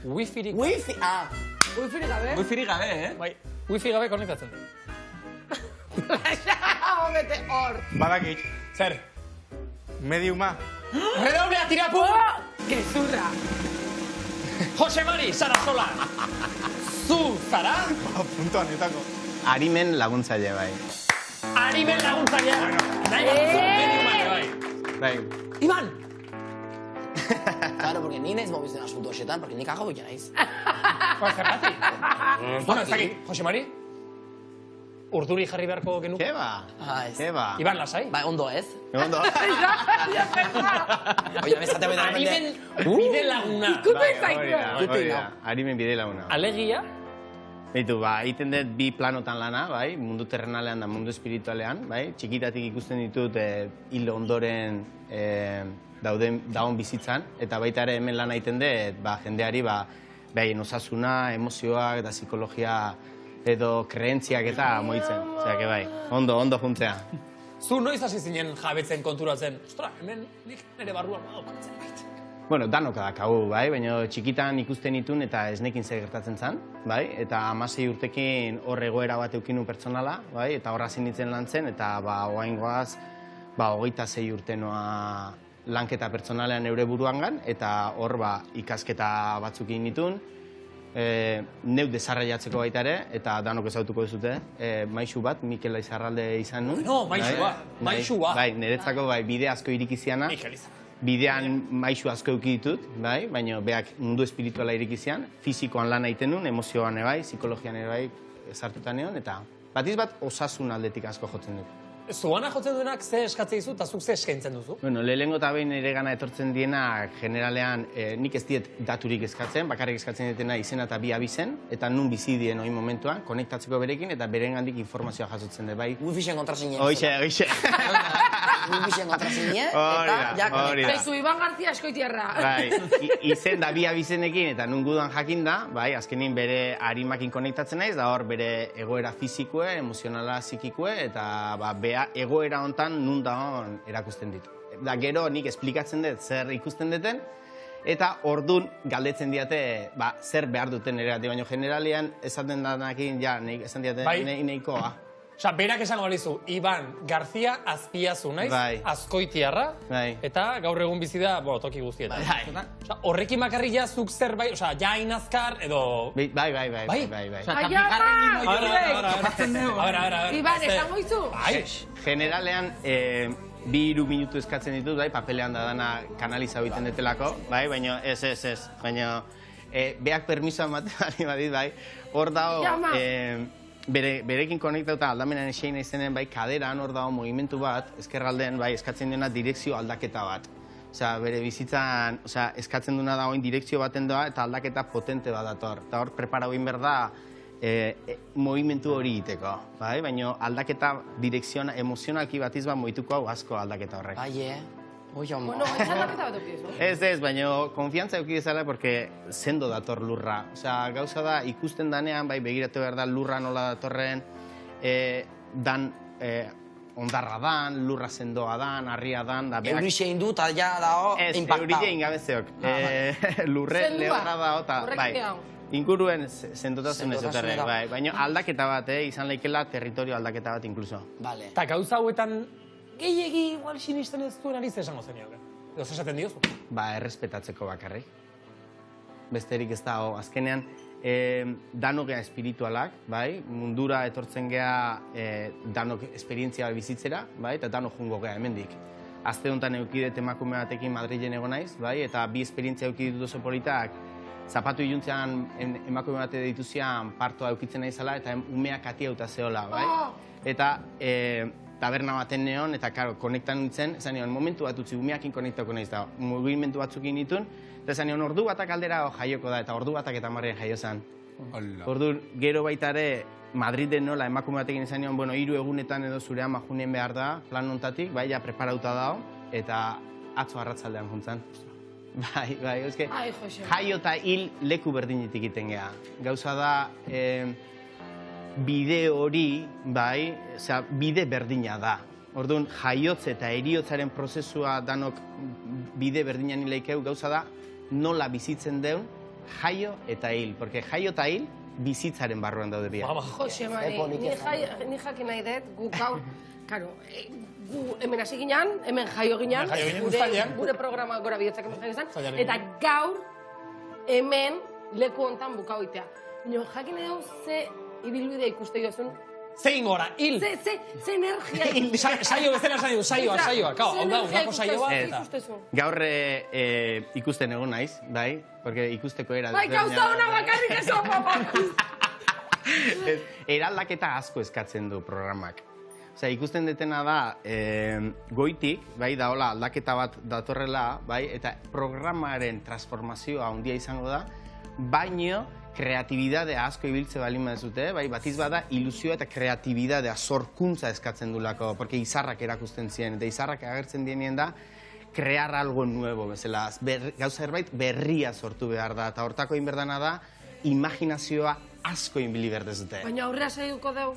Wifi-rik. Wifi-rik gabe? Wifi-rik gabe, Bai, wifi gabe konektatzen da. Homete hor. Badakit. Zer? Mediuma. Redoblea tirapu! Gezurra. Jose Mari, zara sola. Zu, zara? Puntuan, etako. Arimen laguntzaile bai. Arimen laguntzaile. Nahi bat, mediuma bai. Bai. Iban! Claro, porque ni naiz mobizen asunto hoxetan, porque nik agago naiz. Ba, zergatik? Bueno, ez dakit, Jose Mari? Urduri jarri beharko genuke? Keba. Iban, lasai? Bai, ondo ez. Ondo. Oia, bezate beda. Arimen bide laguna. Arimen bide laguna. Alegia? Beitu, iten dut bi planotan lana, bai, mundu terrenalean da mundu espiritualean, bai, txikitatik ikusten ditut hil ondoren daun bizitzan, eta baita ere hemen lana iten dut, jendeari, behaien osasuna, emozioak eta psikologia edo kreentziak eta moitzen. Osea, bai, ondo juntzea. Zu noiz hasi zinen jabetzen konturatzen? Ostra, hemen nik nire barruan badaukatzen bait. Bueno, danok dakau, bai, baina txikitan ikusten itun eta ez nekin zer gertatzen zen, bai, eta 16 urtekin hor egoera bat eukinu pertsonala, bai, eta horra zinitzen lan zen, eta oaingoaz, 26 urte noa lanketa pertsonalean eure buruangan, eta hor ikasketa batzuk egin nitun, neu desarraiatzeko baita ere, eta danok ezautuko dezute, maisu bat, Mikel Aizarralde izan nun. No, maisua. Bai, niretzako bide asko irikiziana. Bidean maisu asko euki ditut, bai, baina beak mundu espirituala irikizian, fizikoan lan egiten nun, emozioan ere bai, psikologian ere bai, sartutan egon, eta batiz bat osasun aldetik asko jotzen dut. Zuana jotzen duenak ze eskatzen dizu eta zuk ze eskaintzen duzu? Bueno, lehengo eta behin ere gana etortzen dienak, generalean, nik ez diet daturik eskatzen, bakarrik eskatzen ditena izena eta bi abizen, eta nun bizi dien hori momentuan, konektatzeko berekin, eta berengandik informazioa jasotzen dut, bai. Wi-Fi-en kontrazinien. Hoixe. Wi-Fi-en kontrazinien, eta ja konekta. Bezu, Iban García eskoitiarra. Bai, izen da bi abizenekin, eta nun gudan jakinda, bai, azkenin bere harimakin konektatzen naiz, da hor bere egoera fizikue, emozionala, psikikue, eta egoera hontan nun da hon erakusten ditu. Da gero nik esplikatzen dut zer ikusten duten, eta ordun galdetzen diate zer behar duten ere, baina generalian esaten danakin, esan diate nahikoa. Osa, berak esango alizu, Iban García Azpiazu naiz, Azkoitiarra, eta gaur egun bizi da, toki guztietan. Osa, horrekin bakarri ja zuk zerbait, osa, ja inazkar, edo... Bai. Iban, esango izu? Generalean, 2-3 minutu eskatzen ditut, papelean da dana kanalizau egiten detelako, baina ez, baina beak permisoa ematen badit, hor dago... Berekin konektauta aldamenan eseina izenen, kaderan hor dago mugimendu bat, ezkerraldean, eskatzen duena direkzio aldaketa bat. Osea, bere bizitzan, eskatzen duena dagoen direkzio baten doa eta aldaketa potente bat dator. Eta hor, preparau egin behar da, mugimendu hori egiteko. Baina aldaketa direkzioa emozionalki batiz bat mohituko hau asko aldaketa horrek. Bueno, ez aldaketa bat eukizu. Ez, baina konfiantza euki dezala, porque sendo dator lurra. Osea, gauza da, ikusten danean, begiratu behar da lurra nola datorren, dan ondarra dan, lurra sendoa dan, harria dan, da berak... Eurixe indu, eta ja dago impactado. Ez, eurixe ingabezeok. Lurre lehorra dago, eta inguruen sendotasun ez oterre, baina aldaketa bat, izan leikela territorio aldaketa bat inkluso. Eta gauza hauetan gehiegi igual sinisten ez duen ari esango zenioke. Edo esaten diozu? Errespetatzeko bakarrik. Besterik ez dago. Azkenean, danok gea espiritualak, mundura etortzen gea danok esperientzia bizitzera, eta danok jungo gea hemendik. Azte honetan eukidet emakume batekin Madrilen egon naiz, eta bi esperientzia eukidet oso politak, zapatu iluntzean emakume bate dituzian partoa eukitzen naizala, eta umeak ati hauta zehola, Eta taberna baten neon, eta konektan nintzen, esan nion, momentu bat utzi, umeakin konektako nahiz da, mugimendu batzukin nituen, eta esan nion, ordu batak aldera jaioko da, eta ordu batak eta marrean jaio zan. Ordu, gero baita ere, Madriden nola emakume batekin esan nion, 3 egunetan edo zure ama junien behar da, plan nontatik, ja preparauta dago, eta atzo arratzaldean juntzan. Euske, jaio eta hil leku berdinetik iten geha. Gauza da, bide hori, bide berdina da. Orduan, jaiotze eta eriotzaren prozesua danok bide berdinan hileikeu, gauza da, nola bizitzen deun, jaio eta hil. Porque jaio eta hil, bizitzaren barruan daude bia. Jose, ni jakin nahi dut, gu gaur, gu hemen hasi ginean, hemen jaio ginean, gure programa gora bidetzak hemen jaio eta gaur, hemen leku hontan bukau itea. Jakin nahi dut, ze ibilbidea ikuste jozun. Zein gora, hil! Ze energia saio bezala esan dugu, saioa. Hau da, unako saioa. Gaur ikusten egon naiz, porque ikusteko era... Gauza hona bakarrik eso, papa! Eraldaketa asko eskatzen du programak. Osea, ikusten detena da, goitik, da hola aldaketa bat datorrela, eta programaren transformazioa handia izango da, baino kreatibidadea asko ibiltze balin badezute, batiz bada ilusioa eta kreatibidadea sorkuntza eskatzen dulako, porque izarrak erakusten ziren, eta izarrak agertzen dienien da, crear algo nuevo, bezala, gauza erbait berria sortu behar da, eta hortako inberdana da, imaginazioa asko inbili berdezute. Baina aurrea segiduko deu?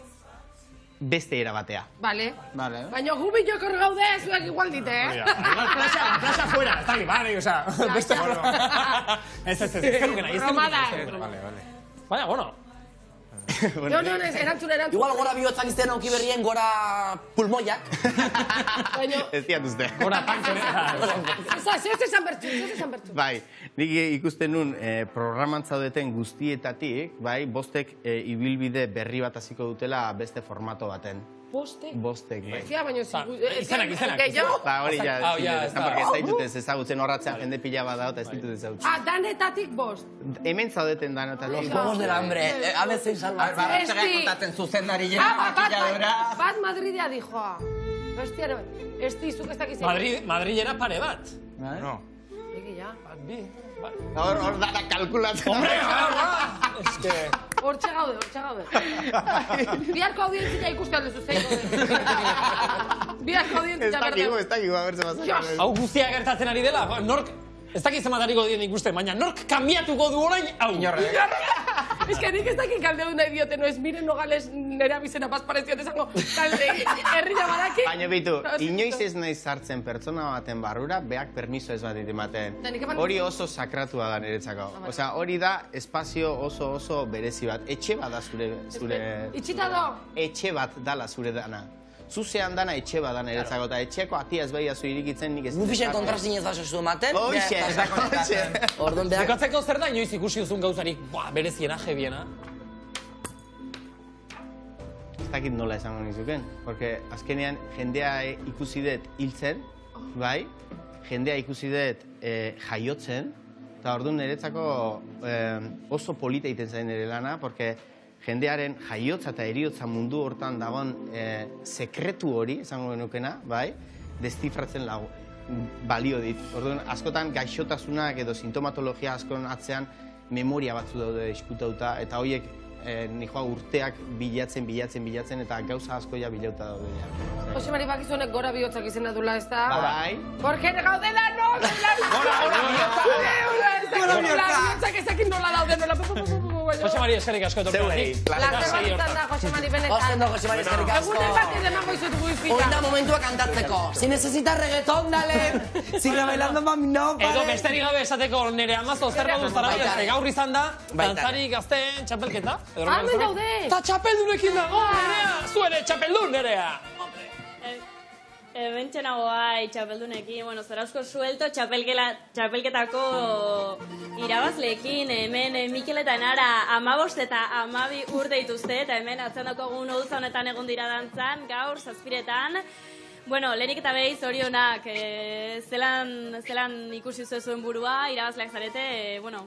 beste era batea. Vale. Baina gu bilok hor gaude, zuek igual dite, eh? Plaza fuera, está aquí, vale, o sea, beste fuera. Ez duken nahi, Romada. Baina, bueno. No, erantzun. Igual gora bihotzak izten auki berrien gora pulmoiak. Ez diat uste. Gora panken. Ez esan bertzu. Bai, nik ikusten nun programan zaudeten guztietatik, bai, bostek ibilbide berri bat hasiko dutela beste formato baten. Bostek? Bostek, bai. Zia, baina Izenak. Ba, hori ja, ez daitut ez ezagutzen horratzean jende pila bat dago eta ez ditut ezagutzen. Danetatik bost. Hemen zaudeten danetatik. Los Juegos del Hambre, abezein salbatzen. Barratxega kontatzen zuzendari jena makilladora. Bat Madridea dijoa. Bestiaro, ez dizuk ez dakizen. Madrilera pare bat. No. Egi, ja. Hor dara kalkulatzen. Hombre, es que... Hortxe gaude. Biharko audientzia ikusten duzu zein gaude. Biharko audientzia berde. Ez dakigu, a berze pasatzen. Hau guztia gertatzen ari dela, nork, ez dakit zematariko dien ikusten, baina nork kambiatuko du orain, hau. Ez que nik ez dakit kaldeu nahi diote, no ez miren nogales nera bizena paspareziot esango kalde herria badaki. Baina bitu, inoiz ez nahi sartzen pertsona baten barrura, beak permiso ez bat ematen. Hori oso sakratua da niretzako. Osea, hori da espazio oso berezi bat. Etxe bat da zure... Itxita do? Etxe bat dala zure dana. Zuzean dana etxe bat da niretzako, eta etxeko atia ez behiazu irikitzen nik ez... Gufixen kontrazinez da sesu ematen. Hoxe, ez da kontatzen. Zekatzeko zer da inoiz ikusi duzun gauzarik, bereziena, jebiena? Ez dakit nola esango nizuken, porque azkenean jendea ikusi dut hiltzen, bai? Jendea ikusi dut jaiotzen, eta orduan niretzako oso polita egiten zain nire lana, porque jendearen jaiotza eta eriotza mundu hortan dagoen sekretu hori, esango genukena, bai? Deszifratzen balio dit. Orduan, askotan gaixotasunak edo sintomatologia askon atzean memoria batzu daude diskutauta, eta horiek nijoa urteak bilatzen, eta gauza asko ja bilauta daude. Jose Mari, bakizunek gora bihotzak izena dula, ez da? Bai. Porque gaude da, no! Gora bihotzak ezakin nola daude, nola... Jose Mari, eskerrik asko etorri batik. Plazer izan da, Jose Mari, benetan. Osten do, Jose Mari, eskerrik asko. Egunen bat edo nago izut guizpita. Hoy da momentua kantatzeko. Si necesitas reggaeton, dale. Sigue bailando, mami, no, pare. Edo besterik gabe esateko nire amazo zer baduz zara, gaur izan da, dantzari gazteen txapelketa. Hemen daude! Ta txapeldunekin dago, Nerea! Zuere txapeldun, Nerea! Bentsen nagoa txapeldunekin, Zarauzko suelto txapelketako irabazleekin, hemen Mikel eta Nara 15 eta 12 urte dituzte, eta hemen atzendako egun oduz honetan egon dira dantzan, gaur, 7etan. Lehenik eta behiz horionak, zelan ikusi zuen burua, irabazleak zarete,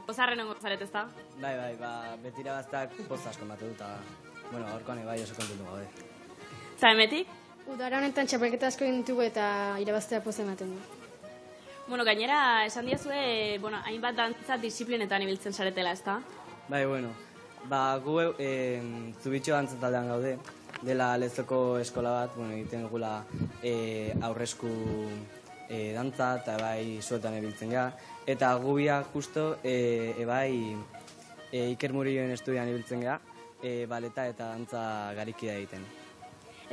pozarren ongo zarete, ezta? Bai, beti irabazteak poz asko emate dut, eta, horkoan bai oso kontentu gaude. Zahemetik? Udara honetan txapelketa asko egin ditugu eta irabaztea poz ematen du. Gainera, esan diazue, hainbat dantza disiplinetan ibiltzen zaretela, ezta? Bai, gu Zubitxo dantzan taldean gaude, dela Lezoko eskola bat, egiten dugula aurresku dantza eta bai sueltan ebiltzen gara. Eta gubia justo Iker Murilloen estudian ibiltzen gara, baleta eta dantza garikida egiten.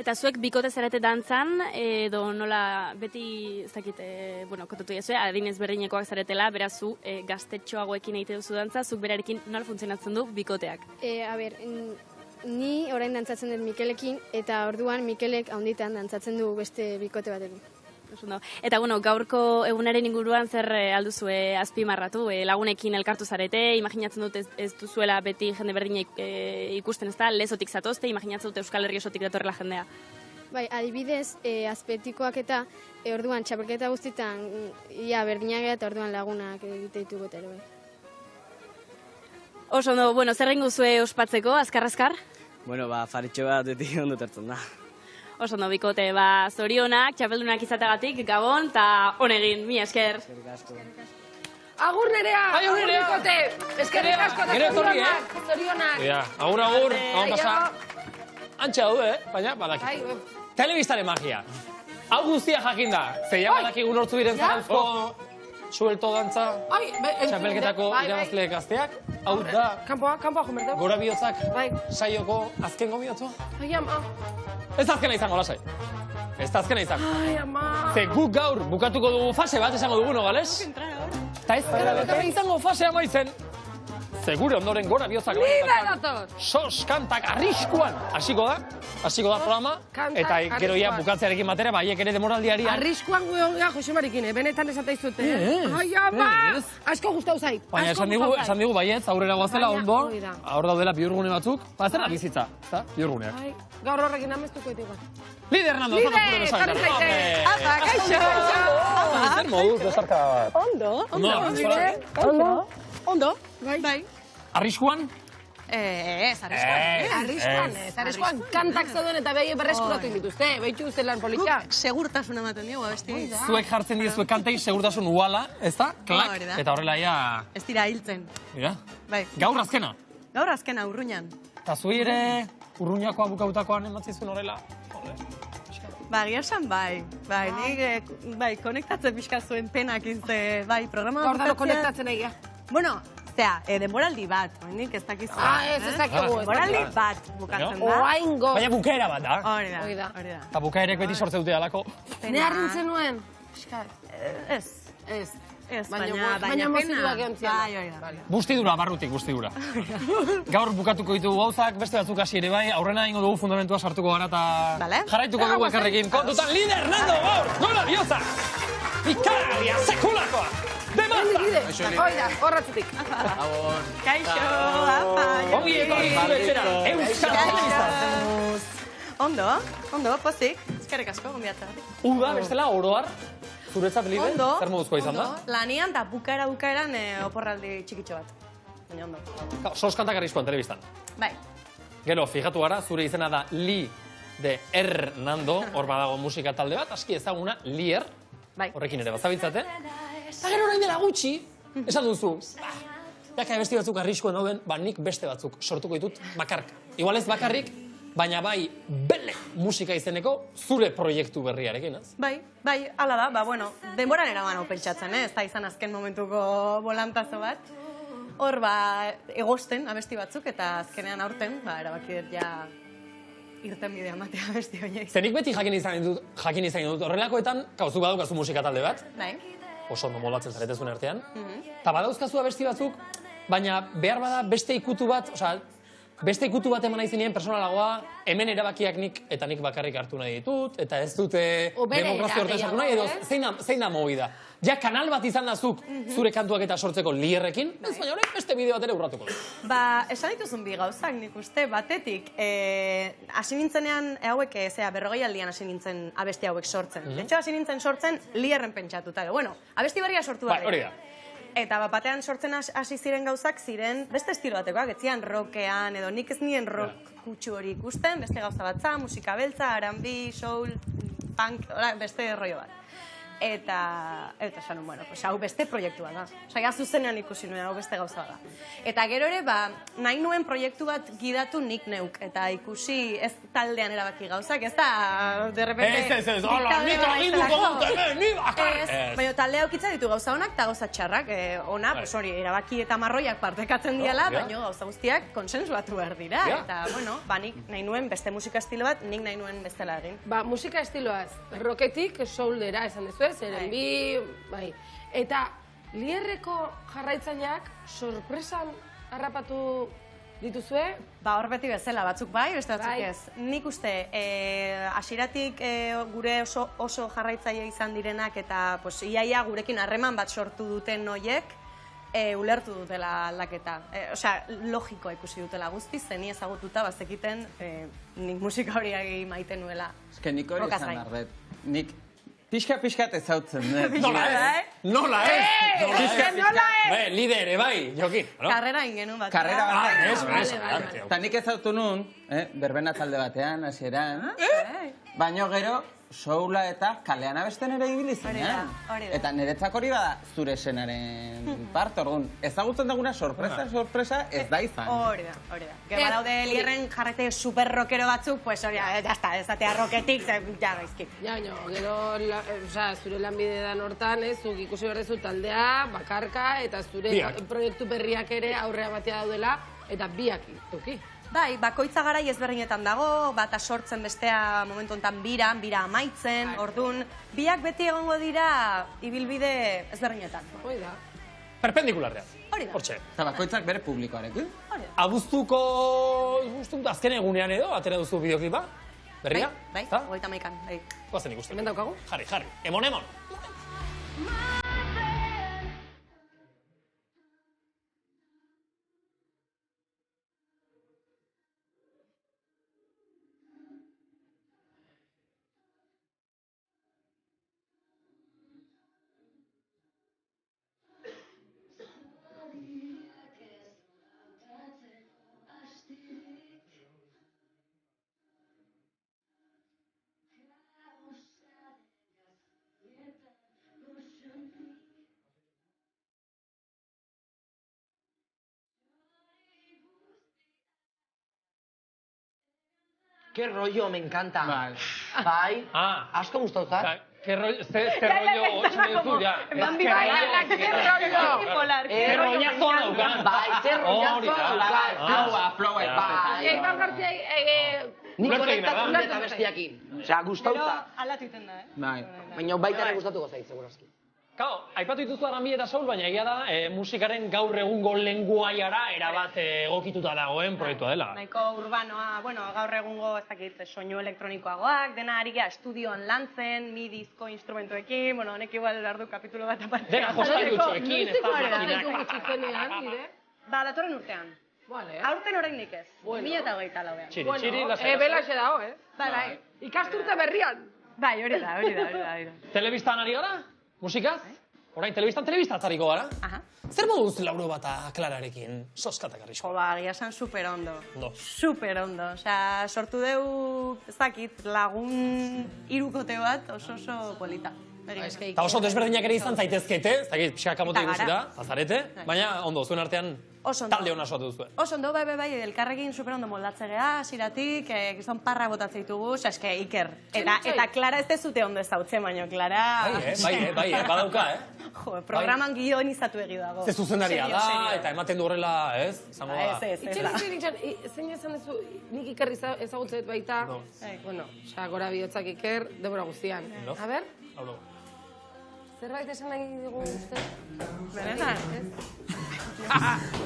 Eta zuek bikote zarete dantzan, edo nola beti, ez dakit, kontatu jazue, adinez berdinekoak zaretela, beraz zu gaztetxoagoekin egite duzu dantza, zuk berarekin nola funtzionatzen du bikoteak? Ni orain dantzatzen dut Mikelekin, eta orduan Mikelek handitan dantzatzen du beste bikote batekin. Eta gaurko egunaren inguruan zer alduzue azpimarratu, lagunekin elkartu zarete, imaginatzen dut ez duzuela beti jende berdina ikusten, ez da, Lezotik zatozte, imaginatzen dut Euskal Herri osotik datorrela jendea. Bai, adibidez, azpetikoak eta orduan txapelketa guztietan ia berdinak eta orduan lagunak egite ditugu eta ere. Oso ondo, zer egingo zue ospatzeko, azkar-azkar? Faritxo bat beti ondo tertzen da. Oso ondo, bikote, zorionak, txapeldunak izategatik, gabon, eta honegin, mi esker. Agur Nerea! Agur bikote! Eskerrik asko eta zorionak! Agur, hau pasa. Antxe hau, baina badaki. Telebistaren magia. Hau guztia jakinda. Zeia badaki gunortzu diren Zarauzko suelto dantza, txapelketako irabazle gazteak. Hau da, kanpoa jomerdeu. Gora bihotzak saioko azken gomiotua. Ai, ama. Ez azkena izango, lasai. Ez azkena izango. Ai, ama. Ze guk gaur bukatuko dugu fase bat esango dugu, no, gales? Eta ez gara bakarra izango fasea maizen. Segure ondoren gora bihotzak. Liberator! Sos kantak arriskuan hasiko da programa. Eta gero ia bukatzearekin batera, baiek ere demoraldiari. Arriskuan gure Jose Marikin, benetan esateiz zute. Ai, ama! Asko gustau zait. Baina esan digu baietz, aurrera goazela ondo. Aur daudela bihurgune batzuk. Ba, zer da bizitza, ezta? Bihurguneak. Gaur horrekin amestuko igual. Lider, Nando, zan apuro besan. Apa, kaixo! Zer moduz, besarka bat. Ondo. Bai. Arriskuan? Arriskuan kantak zauden eta behai berreskuratu dituzte, behitu zelan politxa. Segurtasun ematen dugu, abesti. Zuek jartzen diezuek kantei segurtasun uala, ez da? Klak, eta horrela ia... Ez dira hiltzen. Mira, Bai. gaur azkena. Gaur azkena, urruñan. Eta zui ere urruñakoa bukautakoan ematzizun horrela. Ba, esan bai. Nik konektatzen pixka zuen penak izte, bai, programa... Gaur daro konektatzen egia. Bueno, denboraldi bat, nik ez dakizu. Ez ezakegu. Denboraldi bat bukatzen da. Oaingo. Baina bukaera bat da. Hori da. Eta bukaerek beti sortze dute alako. Ne harrintzen nuen? Ez. Baina moziduak eontzian. Bustidura, barrutik, bustidura. Gaur bukatuko ditugu gauzak, beste batzuk hasi ere bai, aurrena ingo dugu fundamentua sartuko gara eta jarraituko dugu ekarrekin. Kontutan, Lider, Nando, gaur, gora bihotza! Ikaria, sekulakoa! Demazta! Oida, horratzutik. Kaixo, apa! Ongi etorri zure etxera, Euskal Telebista! Ondo, pozik. Eskerrik asko, gombiatzagatik. Uda, bestela, oroar, zuretzat Lider, zer moduzkoa izan da? Lanian eta bukaeran oporraldi txikitxo bat. Baina ondo. Sos kantak arriskuan, telebistan. Bai. Gero, fijatu gara, zure izena da Li de Hernando, hor badago musika talde bat, aski ezaguna, Lier, horrekin ere bazabiltzate. Eta gero orain dela gutxi, esan duzu, jaka beste batzuk arriskuan dauden, nik beste batzuk sortuko ditut bakarrik. Igual ez bakarrik, baina bai bele musika izeneko zure proiektu berriarekin, ez? Bai, ala da, denboran eraman hau pentsatzen, ez da izan azken momentuko volantazo bat. Hor, egosten abesti batzuk eta azkenean aurten, erabaki dut ja irten bidea matea abesti horiek. Zenik beti jakin izan dut horrelakoetan, kauzu badaukazu musika talde bat, bai. oso ondo moldatzen zaretezuen artean, eta badauzkazu abesti batzuk, baina behar bada beste ikutu bat, beste ikutu bat eman nahi zinien personalagoa, hemen erabakiak eta nik bakarrik hartu nahi ditut, eta ez dute demokrazio hortan sartu nahi, edo zein da movida. Ja, kanal bat izan da zuk zure kantuak eta sortzeko Lierrekin, ez baina horrek beste bideo bat ere urratuko. Esan dituzun bi gauzak, nik uste, batetik, hasi nintzenean hauek, 40 aldian hasi nintzen abesti hauek sortzen. Etxo hasi nintzen sortzen Lierren pentsatuta. Bueno, abesti berria sortu da. Hori da. Eta batean sortzen hasi ziren gauzak ziren beste estilo batekoak, etzian rockean, edo nik ez nien rock kutsu hori ikusten, beste gauza batza, musika beltza, R&B, soul, punk, beste rollo bat. Eta esan, hau beste proiektua da. Osa, zuzenean ikusi nuen, hau beste gauza da. Eta gero ere, nahi nuen proiektu bat gidatu nik neuk. Eta ikusi ez taldean erabaki gauzak, ez da, derrepente... Ez, hola, nik aginduko dut, ni bakar! Baina talde haukitza ditu gauza honak eta gauza txarrak. Ona, erabaki eta marroiak partekatzen diala, baina gauza guztiak konsensuatu behar dira. Eta, nik nahi nuen beste musika estilo bat, nik nahi nuen bestela egin. Musika estiloaz, rocketik soulera esan dezu, R&B, bai. Eta Lierreko jarraitzaileak sorpresan harrapatu dituzue? Hor beti bezala, batzuk bai, beste batzuk ez. Nik uste, hasieratik gure oso jarraitzaile izan direnak eta iaia gurekin harreman bat sortu duten noiek, ulertu dutela aldaketa. Osea, logikoa ikusi dutela guztiz, zeni ezagututa bazekiten nik musika hori maiten nuela. Eske nik hori izan arret. Nik pixka-pixkat ezautzen. Nola ez? Nola ez? Lider, bai, Jokin. Karrera ingenu bat. Karrera bat. Eta nik ezautu nun, berbena talde batean, hasieran. Baina gero, soula eta kalean abesten ere ibili zinean. Eta niretzak hori bada zure senaren part, orduan. Ezagutzen daguna sorpresa ez da izan. Hori da. Gero badaude Lierren jarraite super rockero batzuk, pues hori, jazta, ezatea rocketik, ja gaizki. Gero, zure lanbidean hortan, zuk ikusi berdezu taldea, bakarka, eta zure proiektu berriak ere aurrea batea daudela, eta biak toki. Bai, bakoitza garai ezberdinetan dago, bata sortzen bestea momentu honetan bira amaitzen, ordun biak beti egongo dira ibilbide ezberdinetan. Hoi da. Perpendikularrean. Hori da. Hortxe. Eta bakoitzak bere publikoarekin. Abuztuko azken egunean edo, atera duzu bideoklipa? Berria? Bai, 31an, bai. Guazen ikusten. Hemen daukagu? Jarri. Emon. Qué rollo, me encanta. Bai. Asko gustautzat. Qué rollo, rollo, ya. Qué rollazo daukan. Bai, qué rollazo daukan. Flowa, bai. Iban García, Nik konektatu eta bestiakin. Osea, gustautzat. Aldatu iten da, Bai. Baina baita ere gustatuko zait, segurazki. Kao, aipatu dituzu Aranbi eta Soul, baina egia da musikaren gaur egungo lenguaiara erabat egokituta dagoen proiektua dela. Nahiko urbanoa, gaur egungo ez dakit soinu elektronikoagoak, dena ari gara estudioan lantzen, midizko instrumentuekin, honek igual behar du kapitulo bat aparte. Dena jostailutxoekin, ez da makinak. Ba, datorren urtean. Aurten oraindik ez. 2024 lauean. Txiri, lasai. Belaxe dago, Bai. Ikasturte berrian. Bai, hori da. Telebistan ari gara? Musikaz? Orain telebistan atariko gara? Zer moduz Lauro Bata Klararekin soskatak arrisko? Ba, agia esan super ondo. Super ondo. Osea, sortu deu, ez dakit, lagun irukote bat oso polita. Eta oso desberdinak ere izan zaitezkete, ez dakit, pixka kamote ikusita, azarete, baina ondo, zuen artean talde hona soatu duzuen. Oso ondo, bai, elkarrekin super ondo moldatze geha, hasieratik, gizon parra botatzen ditugu, eske, Iker. Eta Klara ez dezute ondo ezautzen, baina Klara... Bai, badauka, Jo, programan guionizatu egi dago. Ze zuzendaria da, eta ematen du horrela, ez? Zango da. Zein esan duzu, nik Iker ezagutzet baita, gora bihotzak Iker, denbora guztian. A ber? Zerbait esan nahi dugu uste? Benetan,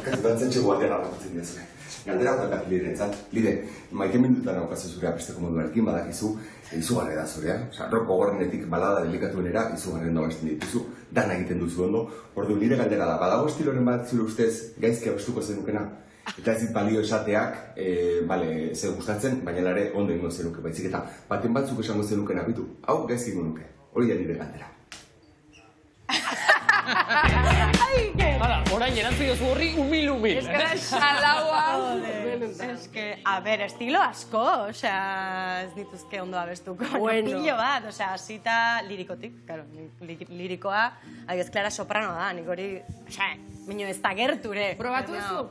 Kasutan txego batean harrapatzen dira. Galdera hotak liderentzat. Lide, maite minututan aukazu zurea besteko moduarekin badakizu, izugarri da zurea. Roko gorrenetik balada delikatuenera izugarri ondo abesten dituzu. Dana egiten duzu ondo. Ordu nire galdera da, badago estiloren bat zure ustez gaizki abestuko zenukena? Eta ez dit balio esateak, zer gustatzen, baina ere ondo ingo zenuke baizik eta baten batzuk esango zenukena bitu. Hau gaizki ingo nuke. Hori da nire galdera. Hala, orain erantzi duzu horri humil. Ez gara salaua. Ez que, a ber, estilo asko, osea, ez dituzke ondo abestuko. Pilo bat, osea, asita lirikotik, claro, lirikoa, ez Klara soprano da, nik hori, osea, minio ez da gerture. Probatu duzu?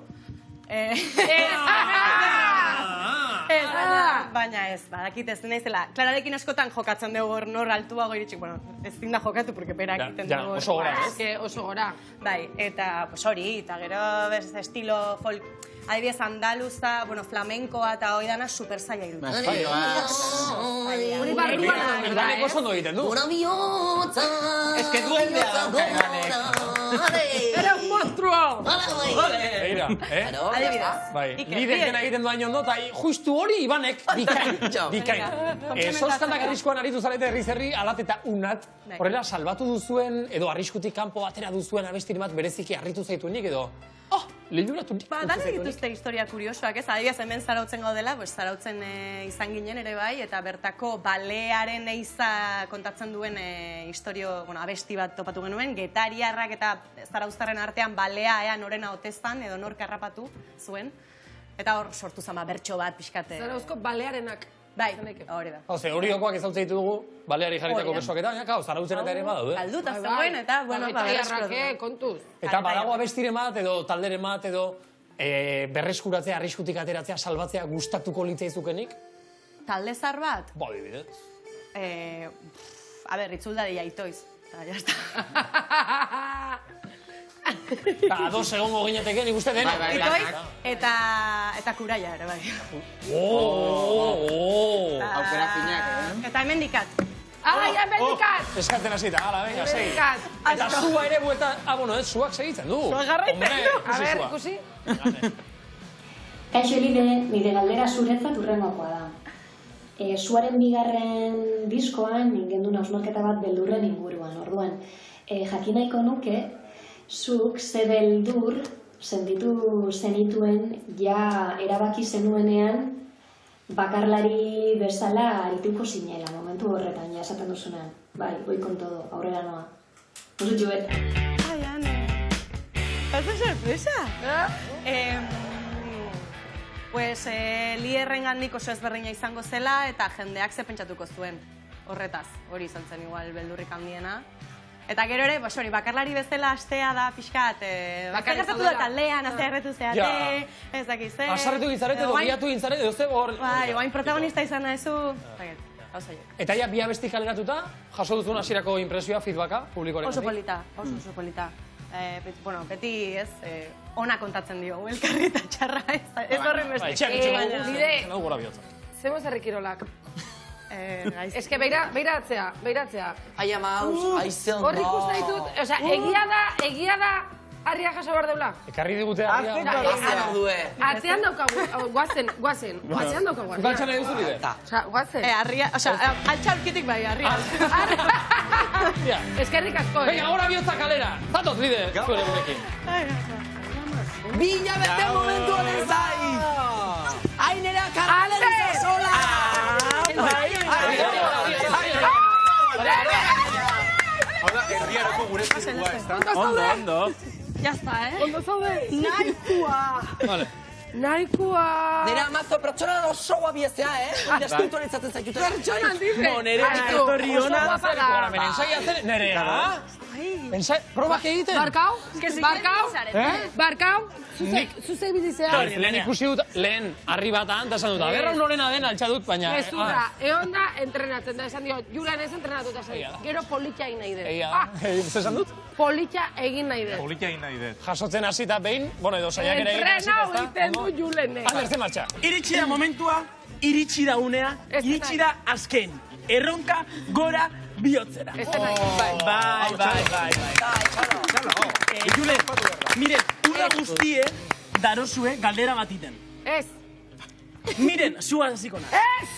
Baina ez, badakit ez naizela. Klararekin askotan jokatzen dugu hor nor altuago iritsik, ez zinda jokatu, porque perak egiten dugu. Oso gora, ez? Oso gora. Bai, eta hori, eta gero estilo folk, adibidez andaluza, flamenkoa eta hori dana super zaila iruditzen. Hori barruan. Ibanek oso ondo egiten du. Gora bihotza. Ez que duendea dauka Ibanek. Era un monstruo! Beira, adibidez. Lidek dena egiten du hain ondo, eta justu hori Ibanek bikain. Soskatak arriskoan aritu zarete herri alat eta unat, horrela salbatu duzuen, edo arriskutik kanpo atera duzuen abestiren bat bereziki harritu zaituenik, edo liluratu nik. Dane dituzte historia kuriosoak, ez? Adibidez, hemen Zarautzen gaudela, Zarautzen izan ginen ere bai, eta bertako balearen eiza kontatzen duen abesti bat topatu genuen, getariarrak eta zarauztarren artean balea ea norena otezan, edo nork harrapatu zuen, eta hor sortu zama bertso bat pixkate. Zarauzko balearenak. Bai, hori da. Oriokoak ezautzen ditugu, baleari jarritako besoak eta, baina, Zarautzen eta ere badaude. Galduta zegoen, eta, getariarrak, kontuz. Eta badago abestiren bat, edo talderen bat, edo berreskuratzea, arriskutik ateratzea, salbatzea gustatuko litzaizukenik? Talde zar bat? Ba, adibidez. A ber, itzulda di aitoiz. Eta, jazta. Ados egongo gineteke, nik uste dena. Ikoiz eta kuraia ere, bai. Aukera finak, Eta hemen dikat. Ai, hemen dikat! Eskatzen hasita, ala, venga, segi. Dikat. Eta zua ere bueta... bueno, zuak segitzen du. Zuak jarraitzen du. A ber, ikusi. Kaixo Elide, nire galdera zuretzat urrengokoa da. Zuaren bigarren diskoan, gendun hausnarketa bat beldurren inguruan, orduan. Jakin nahiko nuke, zuk ze beldur sentitu zenituen ja erabaki zenuenean bakarlari bezala arituko zinela, momentu horretan, ja esaten duzunan. Bai, voy con todo, aurrera noa. Musu txubet. Ai, Ane. Ez da sorpresa. Pues, Lierrengandik oso ezberdina izango zela eta jendeak ze pentsatuko zuen horretaz. Hori izan zen igual beldurrik handiena. Eta gero ere, hori, bakarlari bezala astea da pixkat, bakarretatu da taldean, astea erretu zeate, ez dakiz, Asarretu gintzaret edo guiatu gintzaret edo ze hor... Bai, oain protagonista izan nahezu, Eta ja, bi abesti kaleratuta, jaso duzun hasierako impresioa, feedbacka, publikoaren. Oso polita, oso polita. Bueno, beti, ez, ona kontatzen dio, elkarri eta txarra, ez horren beste. Lide, zemo zerrikirolak. Ez que beiratzea. Ai, amaus, aizel, Hor ikusten ditut, oza, egia da, harria jaso behar deula. Ekarri digute harria. Atzean daukagu, guazen, atzean daukagu harria. Galtxan nahi duzu Lide? Oza, guazen. Harria, oza, altxa aurkitik bai, harria. Eskerrik asko, Venga, ahora bihotza kalera. Zatoz, Lide, zure gurekin. Bila bete momentu honen zai! Ainera karrera sola! Hau da, herriarako gure zirkua, ez da? Ondo. Ya está, Ondo zaude. Nahikoa! Vale. Nahikoa! Nera amazo pertsona oso guabiezea, Jastuntu horretzaten zaitute. Pertsona dize! Nera, etorri hona. Nerea? Probak egiten? Barkau? Zuzei bidizea? Lehen ikusi dut, lehen harri batan, eta esan dut, berra unorena den altxa dut, baina... Gezurra, egon da entrenatzen da, esan dio, Julen ez entrenatuta zen. Gero politxa egin nahi dut. Zer esan dut? Politxa egin nahi dut. Politxa egin nahi dut. Jasotzen hasita behin, bueno, edo saiak ere egin hasita, Entrenau egiten du Julenek. Ander, ze martxa. Iritsi da momentua, iritsi da unea, iritsi da azken. Erronka gora bihotzera. Bai. Julen, miren, uda guztie darozue galdera batiten. Ez. Miren, zua hasiko naiz. Ez!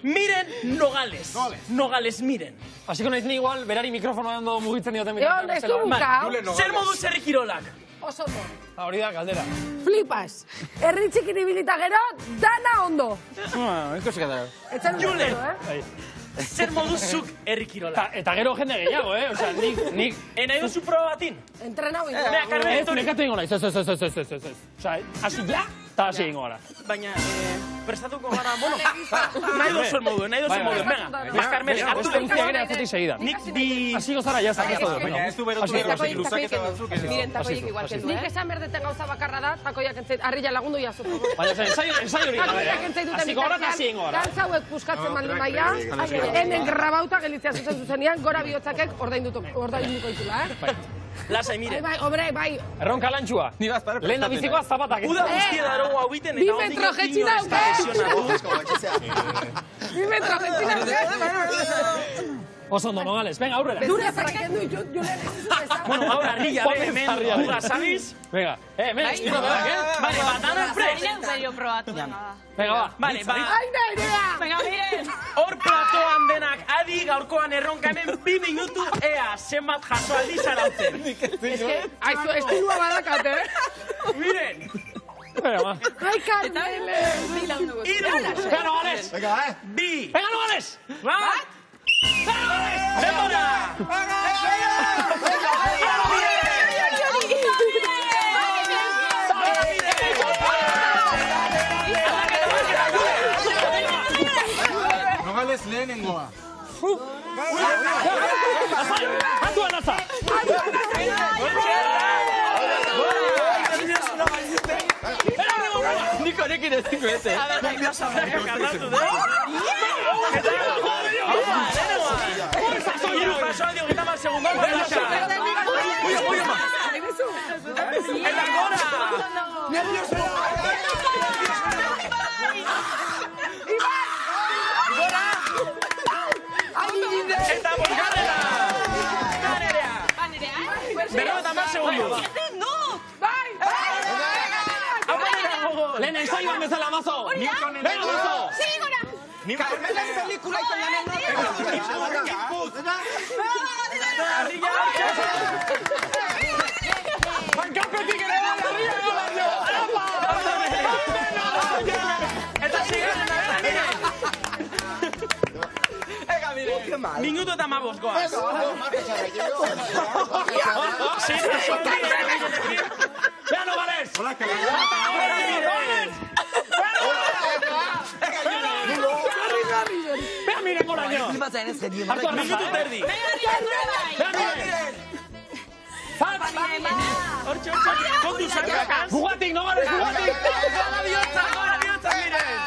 Miren Nogales, miren. Hasiko naiz ni igual, berari mikrofonoa ondo mugitzen dioten Egon, ez du bukau. Zer modu zerri kirolak? Oso ondo. Hori da, galdera. Flipas. Herri txikin ibilita gero, dana ondo. Julen, zer modu zuk herri kirolak? Eta gero jende gehiago, Osea, nik... Nahi duzu proba batin? Entrenau egin. Ez, nekatu ingo naiz, ez. Osea, hasi ja, eta hasi ingo gara. Baina, prestatuko gara, bueno, nahi dozu modu, venga, Carmen, hartu lehik. Nik bi... Hasi gozara, ya zakizto dut. Baina ez du berotu berrozik luzaketa batzuk. Miren, takoik igual kendu, Nik esan berdeten gauza bakarra da, takoiak entzait, harrilla lagundu jazu. Baina, ensaio hori gara, Hasiko gara eta hasi ingo gara. Dantza hauek puskatzen baldin baia, hemen grabauta gelitzea zuzenean, gora bihotzakek ordainduko itula, Lasai, mire. Bai. Erronka lantxua. Lehen da bizikoa zapatak. Uda guztia daro guabiten eta hondik jetxi dauke. 2 metro jetxi dauke. Oso ondo, Nogales. Venga, aurrera. Dure zerraken du itut, Julen. Bueno, ahora, rilla, hemen, urra, ¿sabes? Venga, hemen, estiro berak, Vale, batana prest. Venga, va. Vale, Ai, Nerea! Venga, miren. Hor platoan denak adi gaurkoan erronka hemen 2 minutu ea zenbat jaso aldi zarautzen. Aizu, estilua badakate, Miren. Venga, va. Ai, Carmele! Iru. Venga, Nogales. Bi. Venga, Nogales. Bat. Demora. Nogales lehenengoa. Atua naza. Niko nekin ez diko ete. bezala, mazo! Venga, mazo! Sí, gora! Carmelen pelikula italianen Bankapetik ere bai, harria golario! Eta zigarren da, Minuto eta mabos, goaz. ¡Ya no vales! ¡Hola, que ¡Vea, miren, Goraño! ¡Artur, minutu terdi! Hortxe, kontu zarkakaz. Gugatik, no vales, gugatik! Gora bihotza, miren!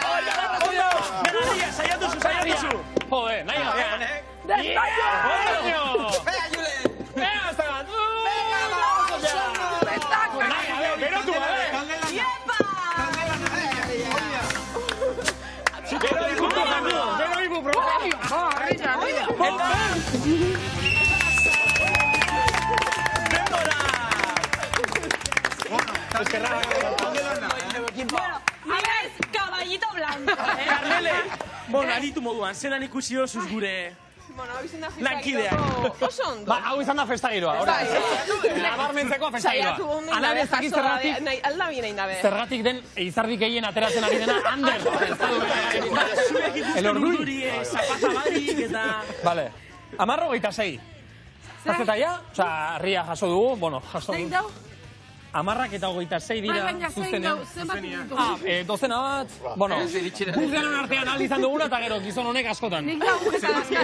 Benadia, saiatu zu. Joder, nahi gabe. Despacho! Venga, Julen! Venga, Esteban! Nahi gabe, berotu gabe! Gero ibu probatu! Abez, caballito blanco. Carmele, aritu moduan, zelan ikusi osuz gure lankideak. Ba, hau izan da festa giroa, hori. Nabarmentzeko festa giroa. Ana bezakit zergatik den izardik egin ateratzen ari dena, Ander. Zuek ikusten urduri, zapata barik eta... Vale, 10:26. Zazeta ja, oza, herria jaso dugu, bueno, jaso dugu. 10:26 dira zuzenean. Dozena bat, bueno, guztianon artean aldi izan duguna eta gero gizon honek askotan. Nik da ugeta dazken.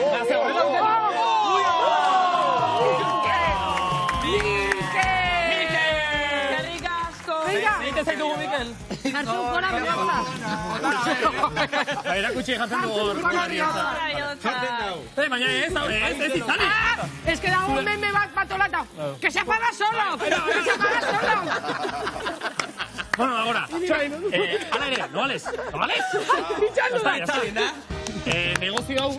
Zeite zaitugu, Mikel? Hartu gora bihotza. Erakutsi jaten dugu gora bihotza. Baina ez izan. Es que da un meme bat patolata. Que se apaga solo. Que se apaga solo. Bueno, ahora. Ala ere, no vales. No vales. Negozio hau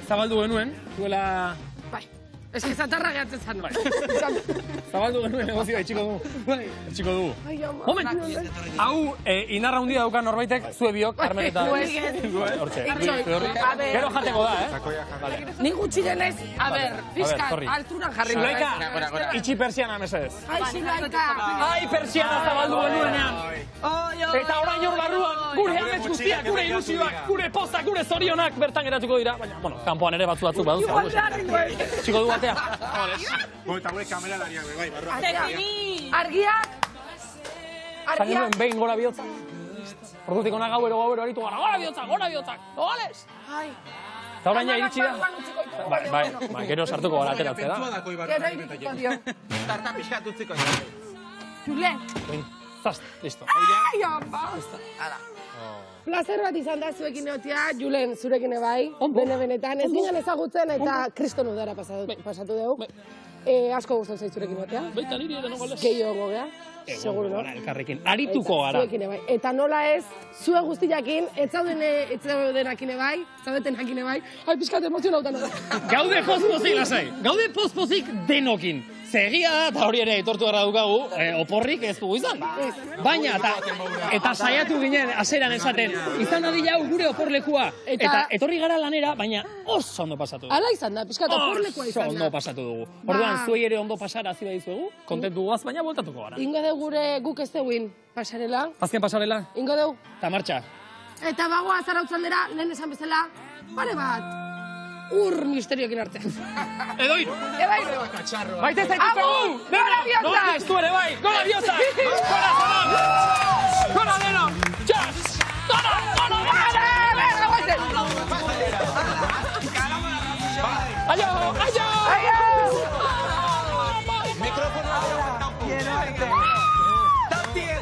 zabaldu genuen. Duela... Es que zatarra gehatzen zan. Zabaldu genuen negozioa itxiko dugu. Itxiko dugu. Moment! Hau, inarra hundia daukan norbaitek, zue biok, Carmen eta... Hortxe. Gero jateko da, Nik gutxi denez, a ber, fiskal, alturan jarri. Zulaika, itxi persiana mesedez. Ai, Zulaika. Ai, persiana zabaldu genuenean. Eta orain hor barruan, gure amets guztiak, gure ilusioak, gure pozak, gure zorionak bertan geratuko dira. Baina, bueno, kanpoan ere batzuk baduz. Txiko du batea. Eta gure kameralariak, bai, barroa. Argiak. Zaginuen behin gora bihotza. Ordutik ona gauero aritu gara. Gora bihotza, gora bihotza. Ogales! Eta orain ja iritsi da. Bai, gero sartuko gara ateratzea da. Gero iritsiko dio. Tarta pixkat utziko. Julen. Zast, listo. Ai, ama. Plazer bat izan da zuekin egotea, Julen, zurekin bai, benetan. Ez ginen ezagutzen eta kriston udara pasatu dugu. Asko guztu zait zurekin egotea. Baita niri ere nogales. Gehiago gogea, seguro, no? Elkarrekin, arituko gara. Zuekin bai. Eta nola ez, zue guztiakin, ez zaudenakin bai, zaudetenakin bai, ai, pixkat emozionautan da. Gaude pospozik, lasai. Gaude pospozik denokin. Zegia da, eta hori ere etortu gara dukagu, oporrik ez dugu izan. Baina, eta saiatu ginen, aseran esaten, izan dadila hau gure oporlekua. Eta etorri gara lanera, baina oso ondo pasatu dugu. Ala izan da, pixkat oporlekua izan da. Oso ondo pasatu dugu. Orduan, zuei ere ondo pasara hazi dizuegu, kontentu guaz, baina voltatuko gara. Ingo dugu gure guk ez duguin pasarela. Azken pasarela? Ingo dugu. Ta martxa. Eta bagoa zarautzaldera, lehen esan bezala, pare bat. Misterioekin arte. Edoin! Baite zaituztegu! Gora bihotza! Gora ez du ere bai! Gora bihotza! Gora zalon! Gora deno! Txas! Gora! Gora! Aio! Aio! Aio! Mikrofonoa quiero arte. Tartie.